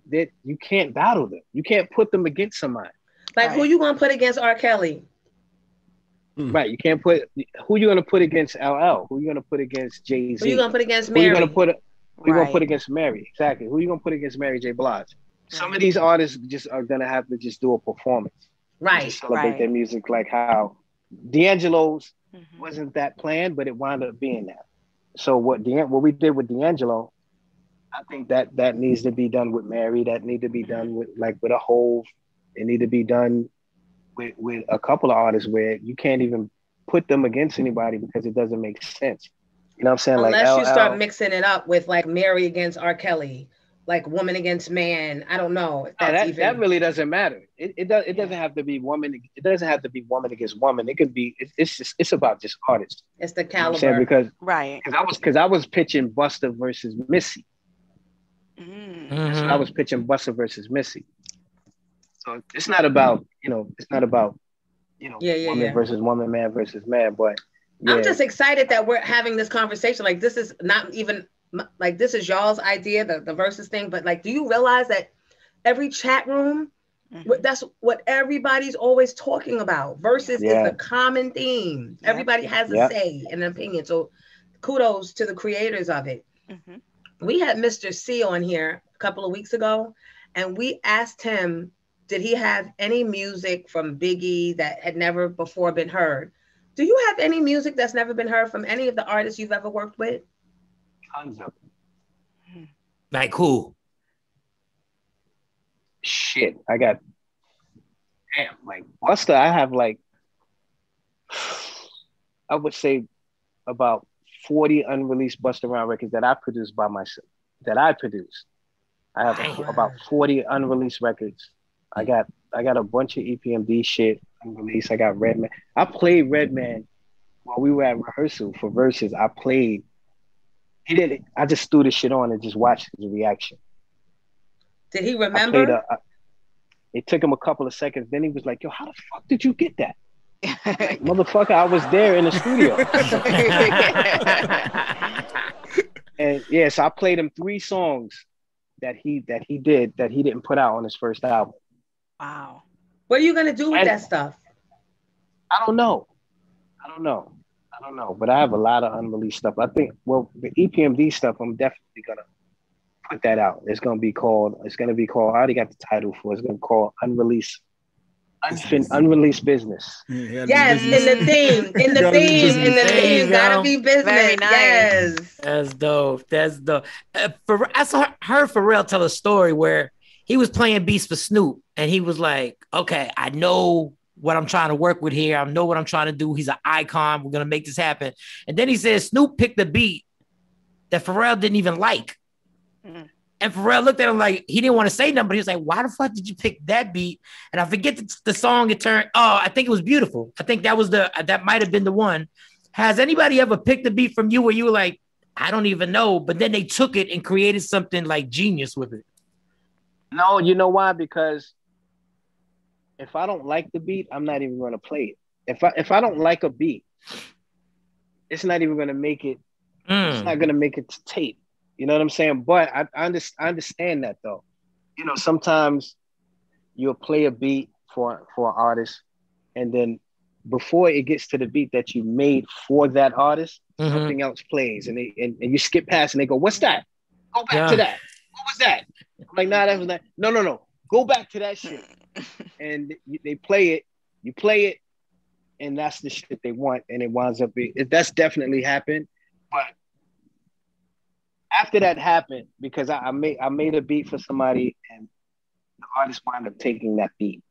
that you can't battle them. You can't put them against somebody. Like who you gonna put against R. Kelly? Right. You can't put who you gonna put against LL? Who you gonna put against Jay-Z? Who you gonna put against Mary? Who you gonna put against Mary? Exactly. Who you gonna put against Mary J. Blige? Some of these artists just are gonna have to just do a performance. Right. To celebrate their music, like how D'Angelo's wasn't that planned, but it wound up being that. So what we did with D'Angelo, I think that needs to be done with Mary. That need to be done with a Hove. It need to be done with a couple of artists where you can't even put them against anybody because it doesn't make sense. You know what I'm saying? Unless you start mixing it up with like Mary against R. Kelly, like woman against man. I don't know. If that's that really doesn't matter. It doesn't have to be woman. It doesn't have to be woman against woman. It could be. It's about just artists. It's the caliber. You know what right. Because I was pitching Busta versus Missy. So I was pitching Busta versus Missy. So it's not about woman versus woman, man versus man. But I'm just excited that we're having this conversation. Like this is not even. Like this is y'all's idea, the versus thing, but like, do you realize that every chat room, that's what everybody's always talking about? Versus is the common theme. Everybody has a say and an opinion. So kudos to the creators of it. We had Mr. C on here a couple of weeks ago, and we asked him, did he have any music from Biggie that had never before been heard? Do you have any music that's never been heard from any of the artists you've ever worked with? Tons of them. Like who? Shit, I got like Busta. I have like, I would say about 40 unreleased Busta Rhymes records that I produced by myself. I have about 40 unreleased records. I got a bunch of EPMD shit unreleased. I got Redman. I played Redman while we were at rehearsal for verses. I played. He didn't. I just threw the shit on and just watched his reaction. Did he remember? It took him a couple of seconds. Then he was like, "Yo, how the fuck did you get that?" Like, motherfucker, I was there in the studio. And yeah, so I played him 3 songs that he didn't put out on his first album. Wow. What are you gonna do with that stuff? I don't know. But I have a lot of unreleased stuff. I think, well, the EPMD stuff, I'm definitely gonna put that out. It's gonna be called, I already got the title for it. It's gonna be called Unreleased Business. Yes, in the theme. Gotta be business. Very nice. Yes. That's dope. I heard Pharrell tell a story where he was playing beats for Snoop, and he was like, okay, I know what I'm trying to work with here. I know what I'm trying to do. He's an icon. We're going to make this happen. And then he says Snoop picked the beat that Pharrell didn't even like. Mm. And Pharrell looked at him like he didn't want to say nothing, but he was like, why the fuck did you pick that beat? And I forget the song it turned. Oh, I think it was Beautiful. I think that might have been the one. Has anybody ever picked a beat from you where you were like, I don't even know, but then they took it and created something like genius with it? No, you know why? Because if I don't like the beat, I'm not even going to play it. If I don't like a beat, it's not even going to make it. It's not going to make it to tape. You know what I'm saying? But I understand that though. You know, sometimes you'll play a beat for an artist, and then before it gets to the beat that you made for that artist, something else plays, and you skip past, and they go, "What's that? Go back to that. What was that?" I'm like, "Nah, that was that." No. Go back to that shit. And they play it. You play it, and that's the shit they want, and it winds up being. That's definitely happened, but. After that happened, because I made a beat for somebody, and the artist wound up taking that beat,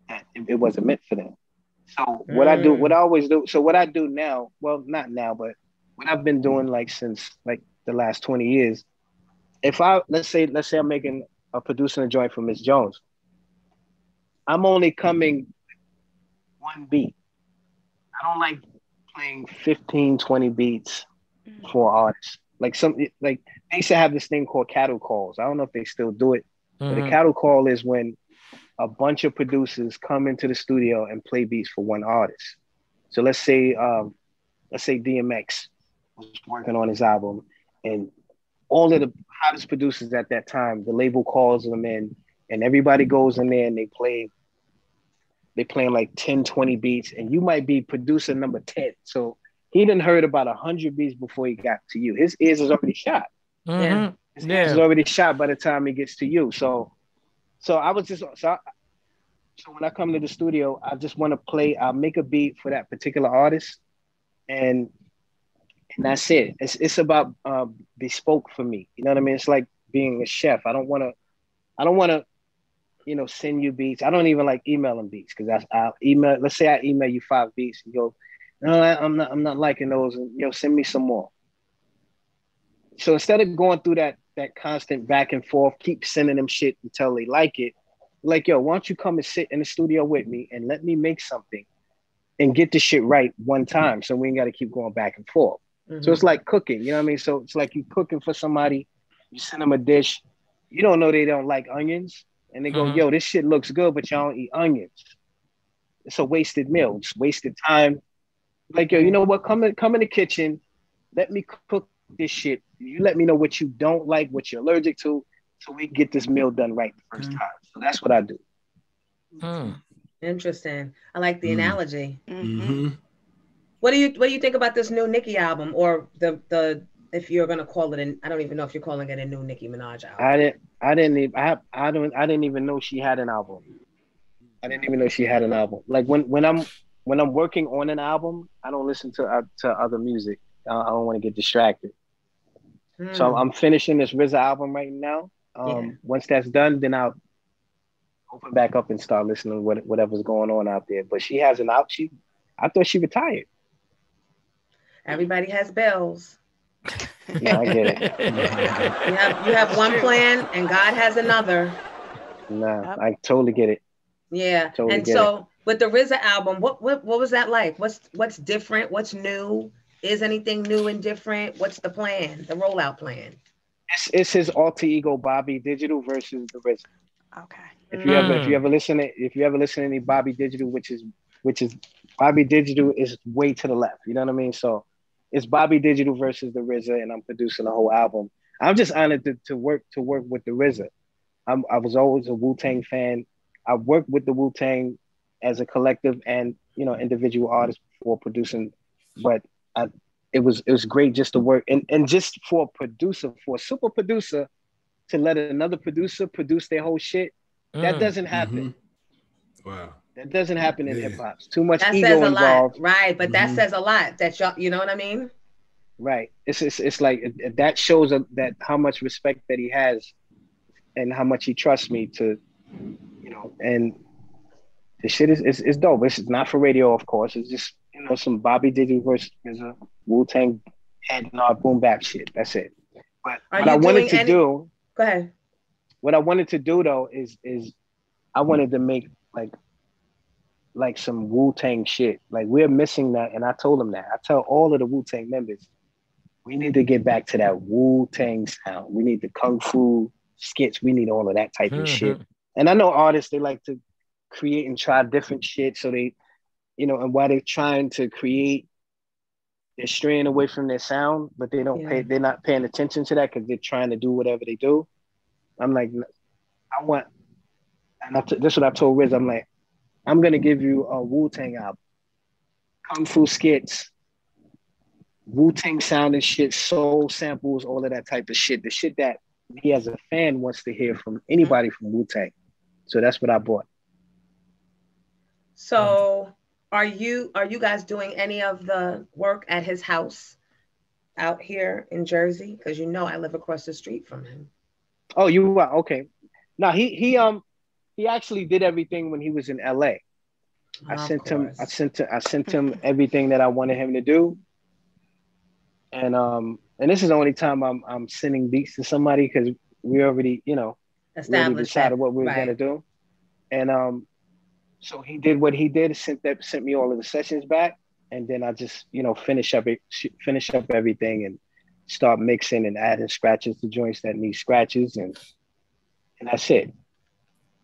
and it wasn't meant for them. So what I do now, well, not now, but what I've been doing like since like the last 20 years, let's say I'm making a producing a joint for Miss Jones, I'm only coming one beat. I don't like playing 15, 20 beats for artists. Like they used to have this thing called cattle calls. I don't know if they still do it, but a cattle call is when a bunch of producers come into the studio and play beats for one artist. So let's say DMX was working on his album, and all of the hottest producers at that time, the label calls them in, and everybody goes in there and they playing like 10, 20 beats, and you might be producer number 10. So he done heard about 100 beats before he got to you. His ears is already shot. His ears is already shot by the time he gets to you. So when I come to the studio, I just want to play. I'll make a beat for that particular artist, and that's it. It's about bespoke for me. You know what I mean? It's like being a chef. I don't want to, send you beats. I don't even like emailing beats, because I'll email. Let's say I email you 5 beats, and you go, "No, I'm not liking those," and send me some more. So instead of going through that constant back and forth, keep sending them shit until they like it. Like, yo, why don't you come and sit in the studio with me and let me make something and get the shit right one time, so we ain't got to keep going back and forth. So it's like cooking, you know what I mean? So it's like you cooking for somebody, you send them a dish, you don't know they don't like onions, and they go, "Yo, this shit looks good, but y'all don't eat onions." It's a wasted meal, it's wasted time. Like, yo, you know what? Come in the kitchen, let me cook this shit. You let me know what you don't like, what you're allergic to, so we can get this meal done right the first time. So that's what I do. Interesting. I like the analogy. What do you think about this new Nicki album, or the if you're gonna call it I don't even know if you're calling it a new Nicki Minaj album. I didn't even know she had an album. I didn't even know she had an album. Like when I'm working on an album, I don't listen to other music. I don't want to get distracted. So I'm finishing this RZA album right now. Once that's done, then I'll open back up and start listening to whatever's going on out there. But she has an out. I thought she retired. Everybody has bills. Yeah, I get it. You have one plan and God has another. Nah, I totally get it. Yeah. Totally. And so with the RZA album, what was that like? What's different? What's new? Is anything new and different? What's the plan? The rollout plan? It's his alter ego Bobby Digital versus the RZA. Okay. If you ever listen to any Bobby Digital, which is Bobby Digital is way to the left. You know what I mean? So it's Bobby Digital versus the RZA, and I'm producing a whole album. I'm just honored to work with the RZA. I was always a Wu-Tang fan. I worked with the Wu-Tang as a collective and individual artist before producing, but it was great just to work and just for a super producer to let another producer produce their whole shit. That doesn't happen. Wow. That doesn't happen in hip hop. Too much that ego says a involved. Lot. Right, but that says a lot. That you know what I mean? Right. It's like that shows that how much respect that he has and how much he trusts me to, and the shit is dope. It's not for radio, of course. It's just some Bobby Digital versus a Wu-Tang and boom bap shit. That's it. But Are what I you wanted doing to do, Go ahead. what I wanted to do though is I wanted to make like some Wu-Tang shit. Like we're missing that, and I told them that. I tell all of the Wu-Tang members, we need to get back to that Wu-Tang sound. We need the kung fu skits. We need all of that type of shit. And I know artists, they like to create and try different shit. So they, you know, and while they're trying to create, they're straying away from their sound, but they don't pay, they're not paying attention to that because they're trying to do whatever they do. I'm like, I want, and this is what I told Riz. I'm like, I'm going to give you a Wu-Tang album, kung fu skits, Wu-Tang sound and shit, soul samples, all of that type of shit. The shit that me as a fan wants to hear from anybody from Wu-Tang. So that's what I bought. So are you guys doing any of the work at his house out here in Jersey? Because you know I live across the street from him. Oh, you are? Okay. No, he actually did everything when he was in LA. I sent him everything that I wanted him to do. And this is the only time I'm sending beats to somebody because we already, you know, really decided what we were gonna do. And so he did what he did, sent me all of the sessions back, and then I just, you know, finish up everything and start mixing and adding scratches to joints that need scratches, and that's it.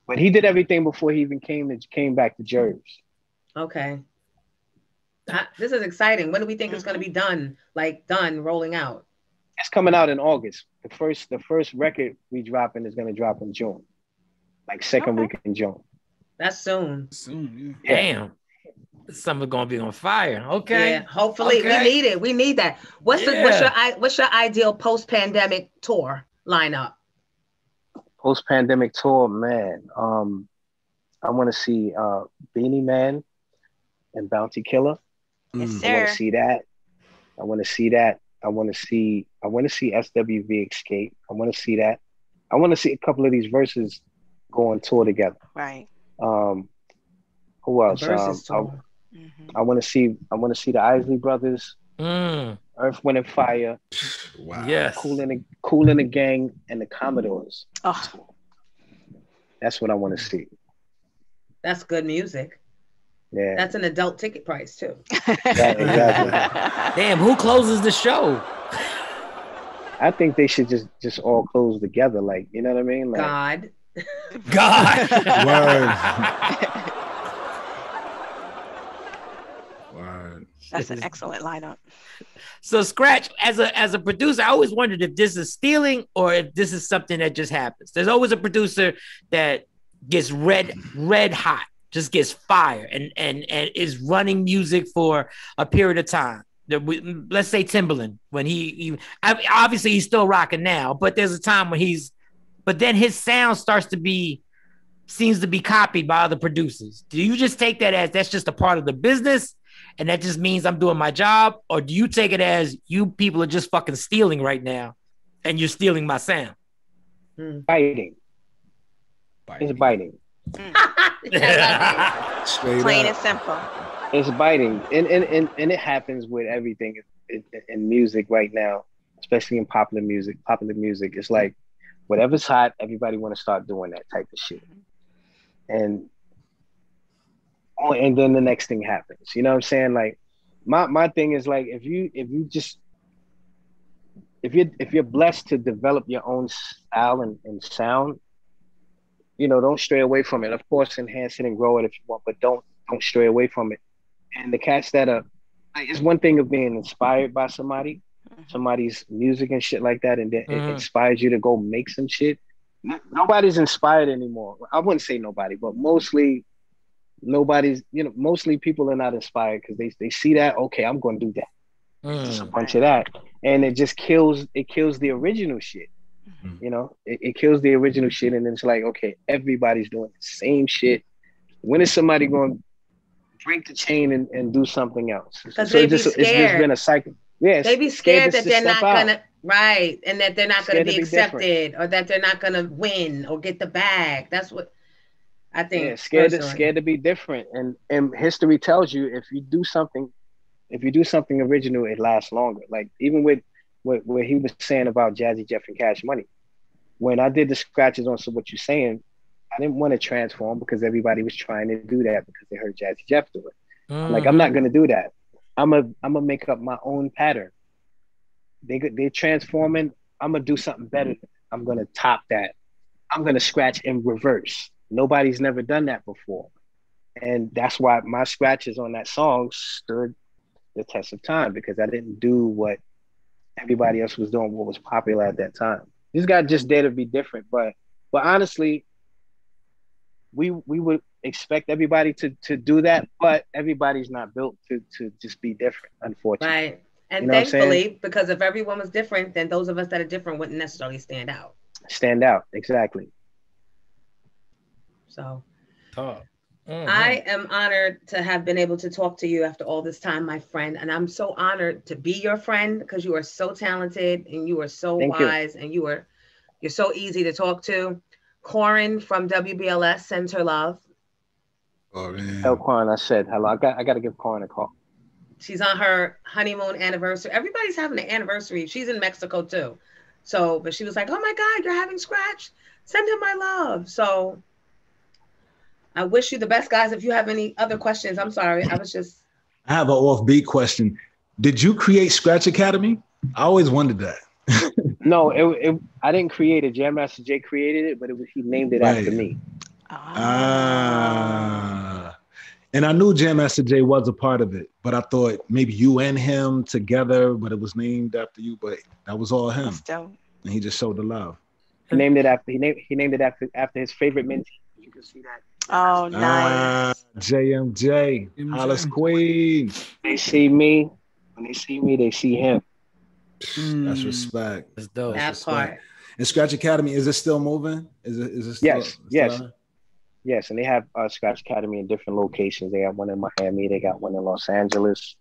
But he did everything before he even came back to Jersey. Okay. This is exciting. When do we think it's going to be done? Like rolling out? It's coming out in August. The first record we dropping is going to drop in June, like second week in June. That's soon. Yeah. Damn. Summer gonna be on fire. Okay. Yeah, hopefully. We need it. We need that. What's your ideal post-pandemic tour lineup? Post-pandemic tour, man. I want to see Beanie Man and Bounty Killer. Yes, sir. I want to see that. I want to see SWV Escape. I want to see that. I want to see a couple of these verses go on tour together. Right. Who else? I want to see the Isley Brothers, Earth, Wind and Fire. Wow. Yes. Kool and the Gang and the Commodores. Oh. That's what I want to see. That's good music. Yeah. That's an adult ticket price too. Exactly. Damn, who closes the show? I think they should just all close together, like, you know what I mean? Like, God. Word. That's an excellent lineup. So Scratch, as a producer, I always wondered if this is stealing or if this is something that just happens. There's always a producer that gets red hot, just gets fire and is running music for a period of time. Let's say Timbaland, when he obviously he's still rocking now, but there's a time when but then his sound seems to be copied by other producers. Do you just take that as that's just a part of the business and that just means I'm doing my job? Or do you take it as you people are just fucking stealing right now and you're stealing my sound? Biting. It's biting. Plain and simple. It's biting. And it happens with everything in music right now, especially in popular music. It's like whatever's hot, everybody want to start doing that type of shit. And then the next thing happens. You know what I'm saying? Like my thing is like if you're blessed to develop your own style and sound, you know, don't stray away from it. Of course, enhance it and grow it if you want, but don't stray away from it. And the cats that are, it's one thing of being inspired by somebody's music and shit like that, and then it inspires you to go make some shit. Nobody's inspired anymore. I wouldn't say nobody, but mostly people are not inspired because they see that, okay, I'm going to do that. Just a bunch of that. And it just kills the original shit. You know, it kills the original shit, and then it's like, okay, everybody's doing the same shit. When is somebody going to break the chain and do something else? So it's just been a cycle. Yeah, they be scared that they're not gonna and that they're not gonna be accepted, or that they're not gonna win or get the bag. That's what I think. Yeah, scared to be different, and history tells you if you do something if you do something original, it lasts longer. Like even with what he was saying about Jazzy Jeff and Cash Money. When I did the scratches on So What You Saying, I didn't want to transform because everybody was trying to do that because they heard Jazzy Jeff do it. I'm like, I'm not gonna do that. I'm gonna make up my own pattern. They're transforming. I'm gonna do something better. I'm gonna top that. I'm gonna scratch in reverse. Nobody's never done that before. And that's why my scratches on that song stood the test of time, because I didn't do what everybody else was doing, what was popular at that time. This guy just dare to be different. But honestly, we would expect everybody to do that, but everybody's not built to just be different, unfortunately. Right. And you know thankfully, because if everyone was different, then those of us that are different wouldn't necessarily stand out. Stand out, exactly. So Mm-hmm. I am honored to have been able to talk to you after all this time, my friend. And I'm so honored to be your friend because you are so talented and you are so wise and you're so easy to talk to. Corin from WBLS sends her love. Oh, man. Tell Corin I said hello. I got to give Corin a call. She's on her honeymoon anniversary. Everybody's having an anniversary. She's in Mexico too. So, but she was like, oh my God, you're having Scratch? Send him my love. So I wish you the best, guys. If you have any other questions, I'm sorry. I have an offbeat question. Did you create Scratch Academy? I always wondered that. No, I didn't create it. Jam Master Jay created it, but he named it after me. And I knew Jam Master Jay was a part of it, but I thought maybe you and him together, but it was named after you, but that was all him. And he just showed the love. He named it after his favorite mentee. You can see that. Oh, nice. JMJ, Hollis Queen. They see me. When they see me, they see him. That's respect. That's dope. That part. And Scratch Academy, is it still moving? Is it still? Yes. And they have Scratch Academy in different locations. They got one in Miami. They got one in Los Angeles.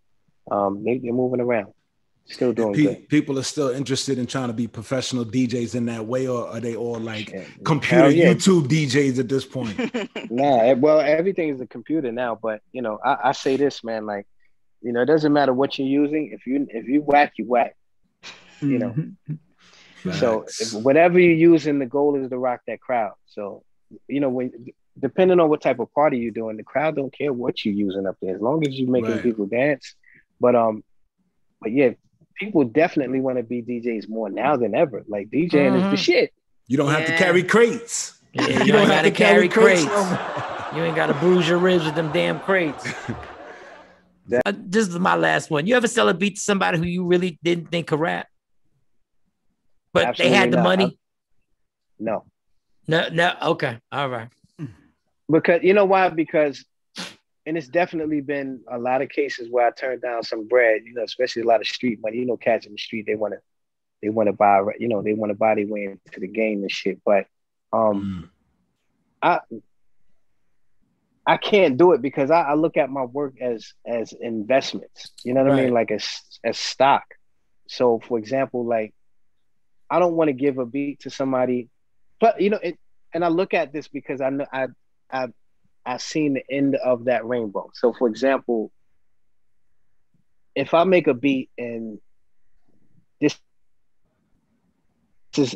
They're moving around. Still doing good. People are still interested in trying to be professional DJs in that way, or are they all like computer YouTube DJs at this point? Nah, well, everything is a computer now. But I say this, man, like, it doesn't matter what you're using. If you whack, you whack. So whatever you're using, the goal is to rock that crowd. So depending on what type of party you're doing, the crowd don't care what you're using up there, as long as you're making people dance. But yeah, people definitely want to be DJs more now than ever. Like DJing is the shit. You don't have to carry crates. Yeah, you don't have to carry crates. You ain't got to bruise your ribs with them damn crates. This is my last one. You ever sell a beat to somebody who you really didn't think could rap, but Absolutely they had the not. money? No. Okay. All right. Because you know why? Because, and it's definitely been a lot of cases where I turned down some bread, especially a lot of street money. Cats in the street, they want to buy, they want to buy their way into the game and shit. But I can't do it because I look at my work as investments. You know what I mean? Like as stock. So for example, like I don't want to give a beat to somebody, but and I look at this because I know I've seen the end of that rainbow. So for example, if I make a beat and this beat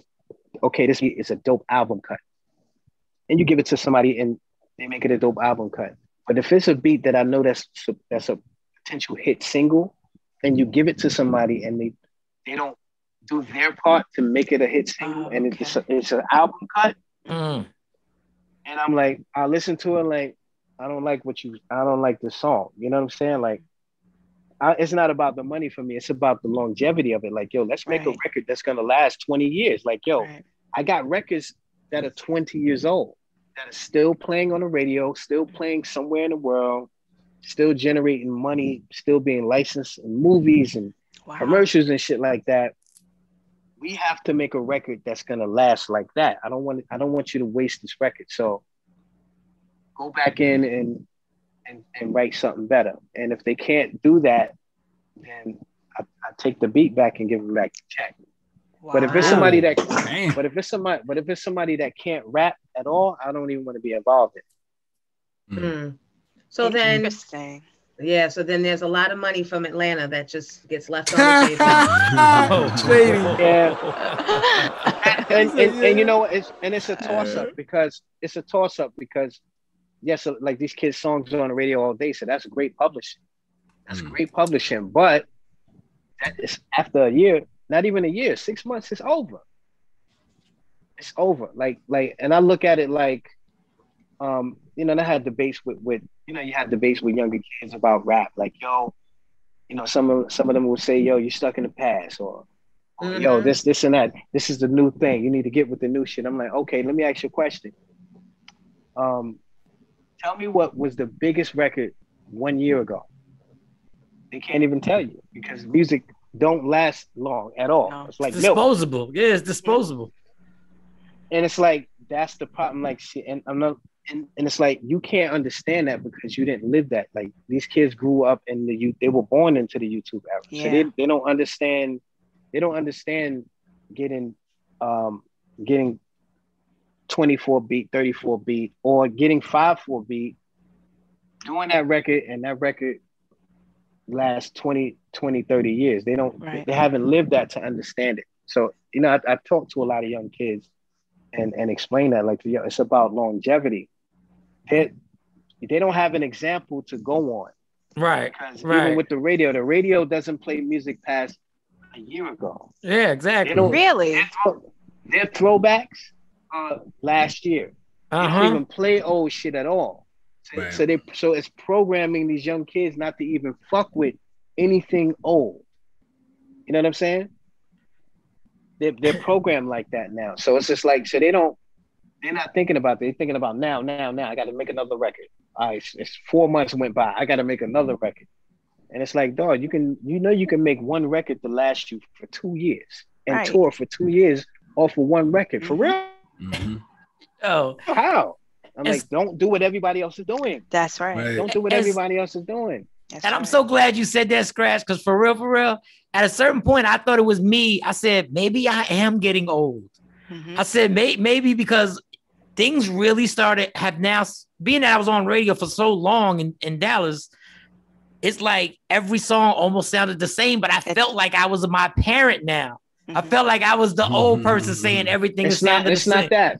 is a dope album cut, and you give it to somebody and they make it a dope album cut. But if it's a beat that I know that's a potential hit single, and you give it to somebody and they don't do their part to make it a hit single, and it's an album cut, and I'm like, I listen to it like, I don't like this song. You know what I'm saying? Like, it's not about the money for me. It's about the longevity of it. Like, yo, let's make a record that's gonna last 20 years. Like, yo, I got records that are 20 years old that are still playing on the radio, still playing somewhere in the world, still generating money, still being licensed in movies and commercials and shit like that. We have to make a record that's gonna last like that. I don't want you to waste this record. So go back in and write something better. And if they can't do that, then I take the beat back and give them back the check. Wow. But if it's somebody that can't rap at all, I don't even want to be involved in it. So then, Yeah, so then there's a lot of money from Atlanta that just gets left on the table. Shady. Yeah. and you know, it's a toss up because yes, like these kids' songs are on the radio all day, so that's great publishing. That's great publishing, but that is after a year, not even a year, 6 months, it's over. It's over. Like, and I look at it like, you know, I had debates with you know, you had debates with younger kids about rap, like, yo, you know, some of them will say, yo, you're stuck in the past, or yo, this and that, this is the new thing, you need to get with the new shit. I'm like, okay, let me ask you a question. Tell me what was the biggest record 1 year ago. They can't even tell you because music don't last long at all. No. It's like disposable. Milk. Yeah, it's disposable. And it's like, that's the problem. Like, shit, and I'm not, and it's like, you can't understand that because you didn't live that. Like, these kids grew up in the youth, they were born into the YouTube era. Yeah. So they don't understand, getting 24 beat, 34 beat, or getting 5/4 beat, doing that record, and that record lasts 20, 30 years. They don't, they haven't lived that to understand it. So, you know, I talked to a lot of young kids and explain that, like, you know, it's about longevity. They don't have an example to go on. Right. Because even with the radio doesn't play music past a year ago. Yeah, exactly. Really? Their throwbacks last year. They don't even play old shit at all. So it's programming these young kids not to even fuck with anything old. You know what I'm saying? They're programmed like that now. So it's just like, so they're not thinking about that. They're thinking about now. I got to make another record. All right, it's 4 months went by. I got to make another record. And it's like, dog, you can make one record to last you for 2 years and tour for 2 years off of one record. For real? Mm-hmm. Oh, how? I'm like, don't do what everybody else is doing. That's right. Don't do what everybody else is doing. And I'm so glad you said that, Scratch, because for real, at a certain point, I thought it was me. I said, maybe I am getting old. Mm-hmm. I said, maybe because things really have now, being that I was on radio for so long in Dallas, it's like every song almost sounded the same, but I felt like I was my parent now. Mm-hmm. I felt like I was the old person saying everything is sounding the same.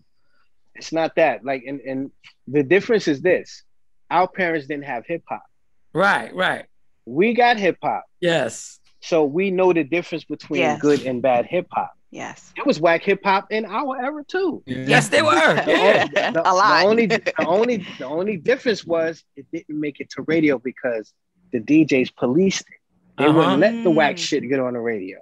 It's not that. Like, and the difference is this. Our parents didn't have hip hop. Right. We got hip hop. Yes. So we know the difference between good and bad hip hop. Yes. It was whack hip hop in our era too. Yes, they were. A lot. The only difference was it didn't make it to radio because the DJs policed it. They wouldn't let the whack shit get on the radio.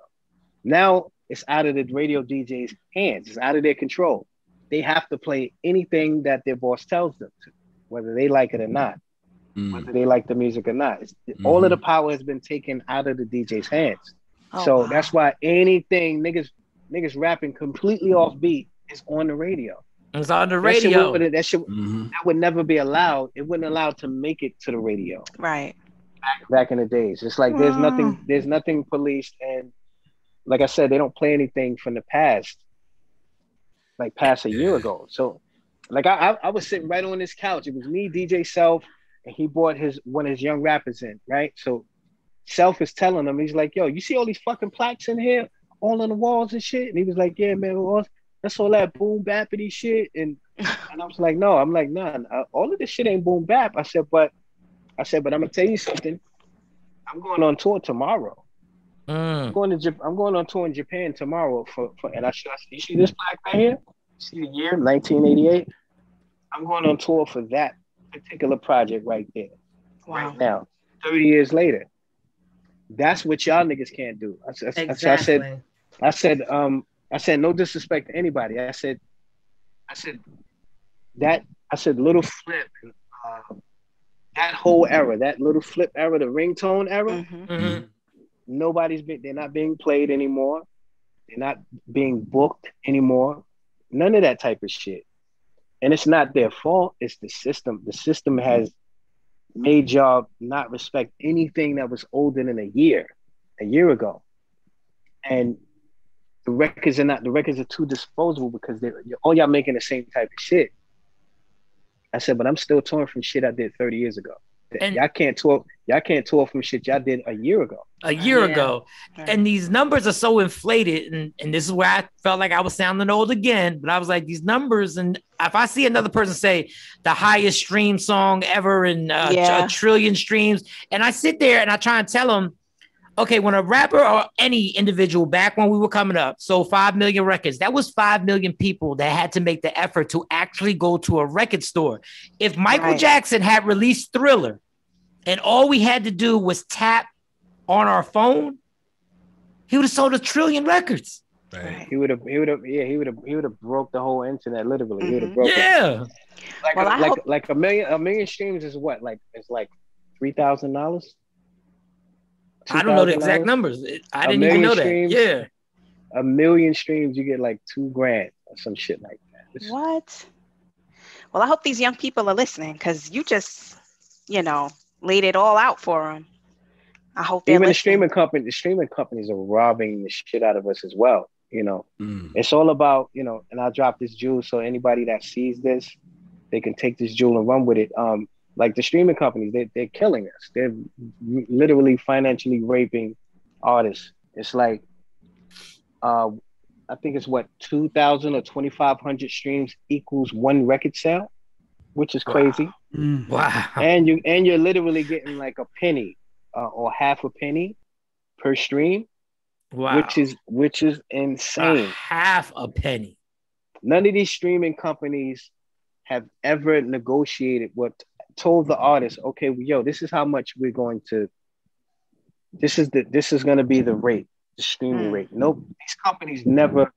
Now it's out of the radio DJs' hands. It's out of their control. They have to play anything that their boss tells them to, whether they like it or not, whether they like the music or not. All of the power has been taken out of the DJ's hands. So that's why anything niggas rapping completely off beat is on the radio. It's on the radio. That would never be allowed. It wouldn't allow to make it to the radio. Right. Back in the days. It's like there's nothing policed, and like I said, they don't play anything from the past. Like past a year ago. So like I was sitting right on this couch. It was me, DJ Self, and he brought one of his young rappers in, right? So Self is telling him, he's like, yo, you see all these fucking plaques in here, all on the walls and shit? And he was like, yeah, man, that's all that boom bappity shit. And I was like, no, all of this shit ain't boom bap. I said, but I'm gonna tell you something. I'm going on tour tomorrow. I'm going on tour in Japan tomorrow and you see this plaque right here? See the year 1988? I'm going on tour for that particular project right there. Wow. Right now, 30 years later. That's what y'all niggas can't do. I said, no disrespect to anybody. I said, Little Flip, that whole era, that Little Flip era, the ringtone era. Mm-hmm. They're not being played anymore. They're not being booked anymore. None of that type of shit. And it's not their fault. It's the system. The system has made y'all not respect anything that was older than a year ago. And the records are too disposable because all y'all making the same type of shit. I said, but I'm still touring from shit I did 30 years ago. And y'all can't tour from shit y'all did a year ago. And these numbers are so inflated, and this is where I felt like I was sounding old again. But I was like, these numbers, and if I see another person say the highest stream song ever in a trillion streams, and I sit there and I try and tell them, okay, when a rapper or any individual back when we were coming up sold 5 million records, that was 5 million people that had to make the effort to actually go to a record store. If Michael Jackson had released Thriller and all we had to do was tap on our phone, he would have sold 1 trillion records. Right. He would have broke the whole internet literally. He would have broke it. Like a million streams is what? Like it's like $3,000. I don't know the exact numbers. I didn't even know that. Yeah. 1 million streams, you get like $2,000 or some shit like that. What? Well, I hope these young people are listening because you just, laid it all out for them. I hope they're even listening. the streaming companies are robbing the shit out of us as well. It's all about, and I'll drop this jewel so anybody that sees this, they can take this jewel and run with it. Like the streaming companies, they're killing us. They're literally financially raping artists. It's like, I think it's 2,000 or 2,500 streams equals 1 record sale, which is crazy. Wow. And you're literally getting like a penny or half a penny per stream. Wow. Which is insane. Half a penny. None of these streaming companies have ever negotiated told the artist, okay, this is how much we're going to, this is going to be the rate, the streaming rate. Nope, these companies never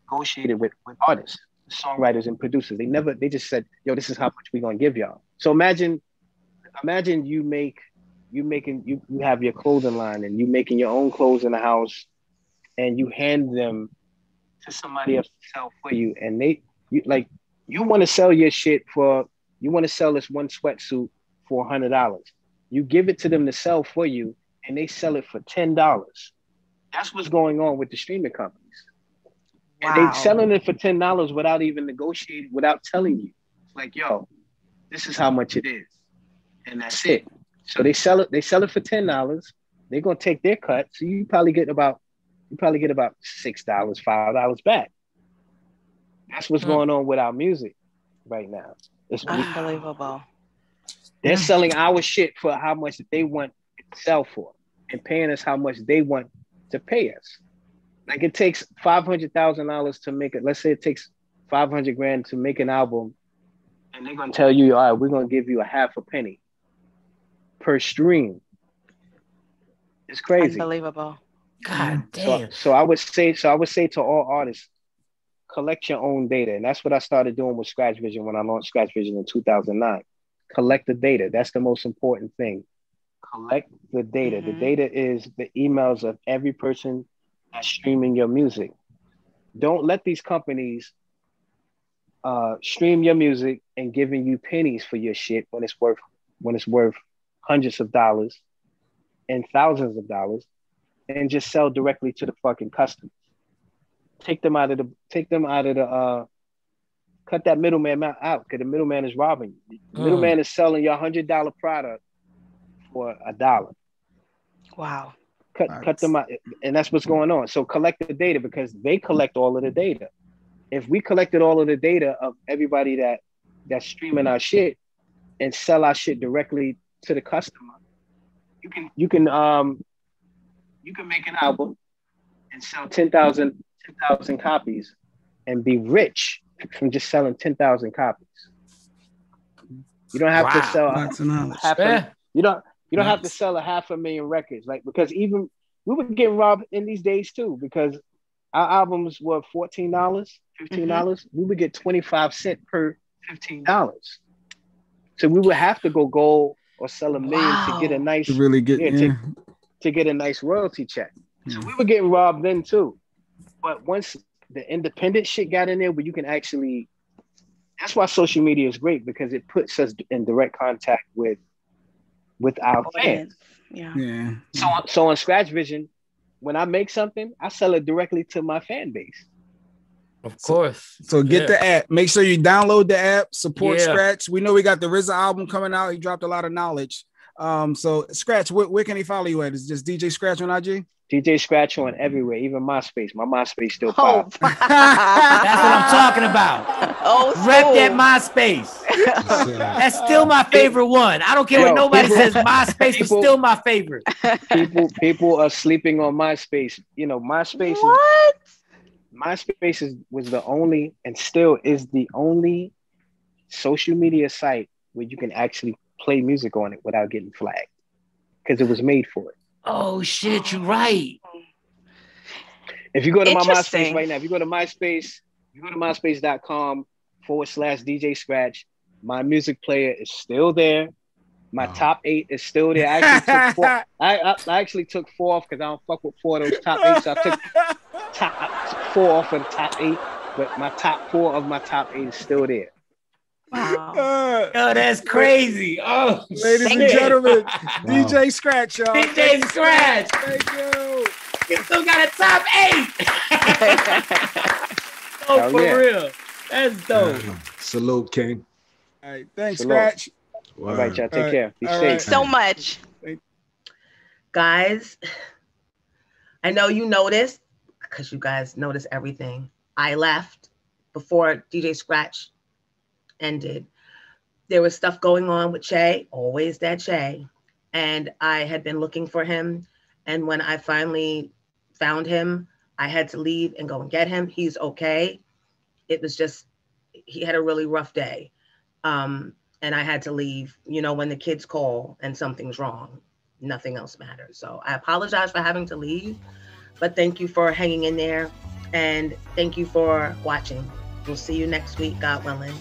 negotiated with artists, songwriters and producers. They just said, this is how much we're going to give y'all. So imagine you have your clothing line and you making your own clothes in the house and you hand them to somebody else to sell for you. And you want to sell your shit you want to sell this one sweatsuit for $100. You give it to them to sell for you and they sell it for $10. That's what's going on with the streaming companies. Wow. And they selling it for $10 without even negotiating, without telling you. It's like, this is how much it is. And that's it. So they sell it for $10. They're gonna take their cut. So you probably get about $6, $5 back. That's what's going on with our music right now. It's unbelievable. They're selling our shit for how much they want to sell for and paying us how much they want to pay us. Like it takes $500,000 to make it. Let's say it takes $500,000 to make an album, and they're gonna tell you, all right, we're gonna give you a half a penny per stream. It's crazy. Unbelievable. God damn. So I would say to all artists, collect your own data. And that's what I started doing with Scratch Vision when I launched Scratch Vision in 2009. Collect the data. That's the most important thing. Collect the data. The data is the emails of every person that's streaming your music. Don't let these companies stream your music and giving you pennies for your shit when it's worth hundreds of dollars and thousands of dollars, and just sell directly to the fucking customers. Take them out of the cut that middleman out, because the middleman is robbing you. The middleman is selling your $100 product for $1. Wow. Cut them out, and that's what's going on. So collect the data, because they collect all of the data. If we collected all of the data of everybody that's streaming our shit and sell our shit directly to the customer, you can make an album and sell 10,000 copies and be rich from just selling 10,000 copies. You don't have to sell you don't have to sell 500,000 records, like, because even we were getting robbed in these days too, because our albums were $14, $15. We would get 25 cents per $15. So we would have to go gold or sell 1 million to get a nice to get a nice royalty check. So we were getting robbed then too. But once the independent shit got in there, where you can actually, that's why social media is great, because it puts us in direct contact with our fans. Yeah. So on Scratch Vision, when I make something, I sell it directly to my fan base. Of course. So get the app. Make sure you download the app. Support Scratch. We know we got the RZA album coming out. He dropped a lot of knowledge. So Scratch, where can he follow you at? Is it just DJ Scratch on IG? DJ Scratch on everywhere, even MySpace. My MySpace still pops. That's what I'm talking about. Rep that MySpace. That's still my favorite one. I don't care what nobody says. MySpace is still my favorite. People are sleeping on MySpace. You know, MySpace. What? MySpace was the only, and still is the only, social media site where you can actually play music on it without getting flagged, because it was made for it. Oh shit, you're right. If you go to my MySpace right now, if you go to MySpace, you go to myspace.com/DJ Scratch, my music player is still there. My top 8 is still there. I actually took 4 off because I don't fuck with 4 of those top 8. So I took 4 off of the top 8, but my top 4 of my top 8 is still there. Wow. Oh, that's crazy. Oh, ladies and gentlemen, DJ Scratch, y'all. DJ Scratch. Thank you. You still got a top 8. Oh, for real. That's dope. Salute, King. All right. Thanks, Scratch. All right, y'all. Take care. Be safe. Thanks so much. Guys, I know you noticed, because you guys notice everything. I left before DJ Scratch ended. There was stuff going on with Che, always that Che, and I had been looking for him, and when I finally found him, I had to leave and go and get him. He's okay. It was just, he had a really rough day, and I had to leave. You know, when the kids call and something's wrong, nothing else matters. So I apologize for having to leave, but thank you for hanging in there, and thank you for watching. We'll see you next week, God willing.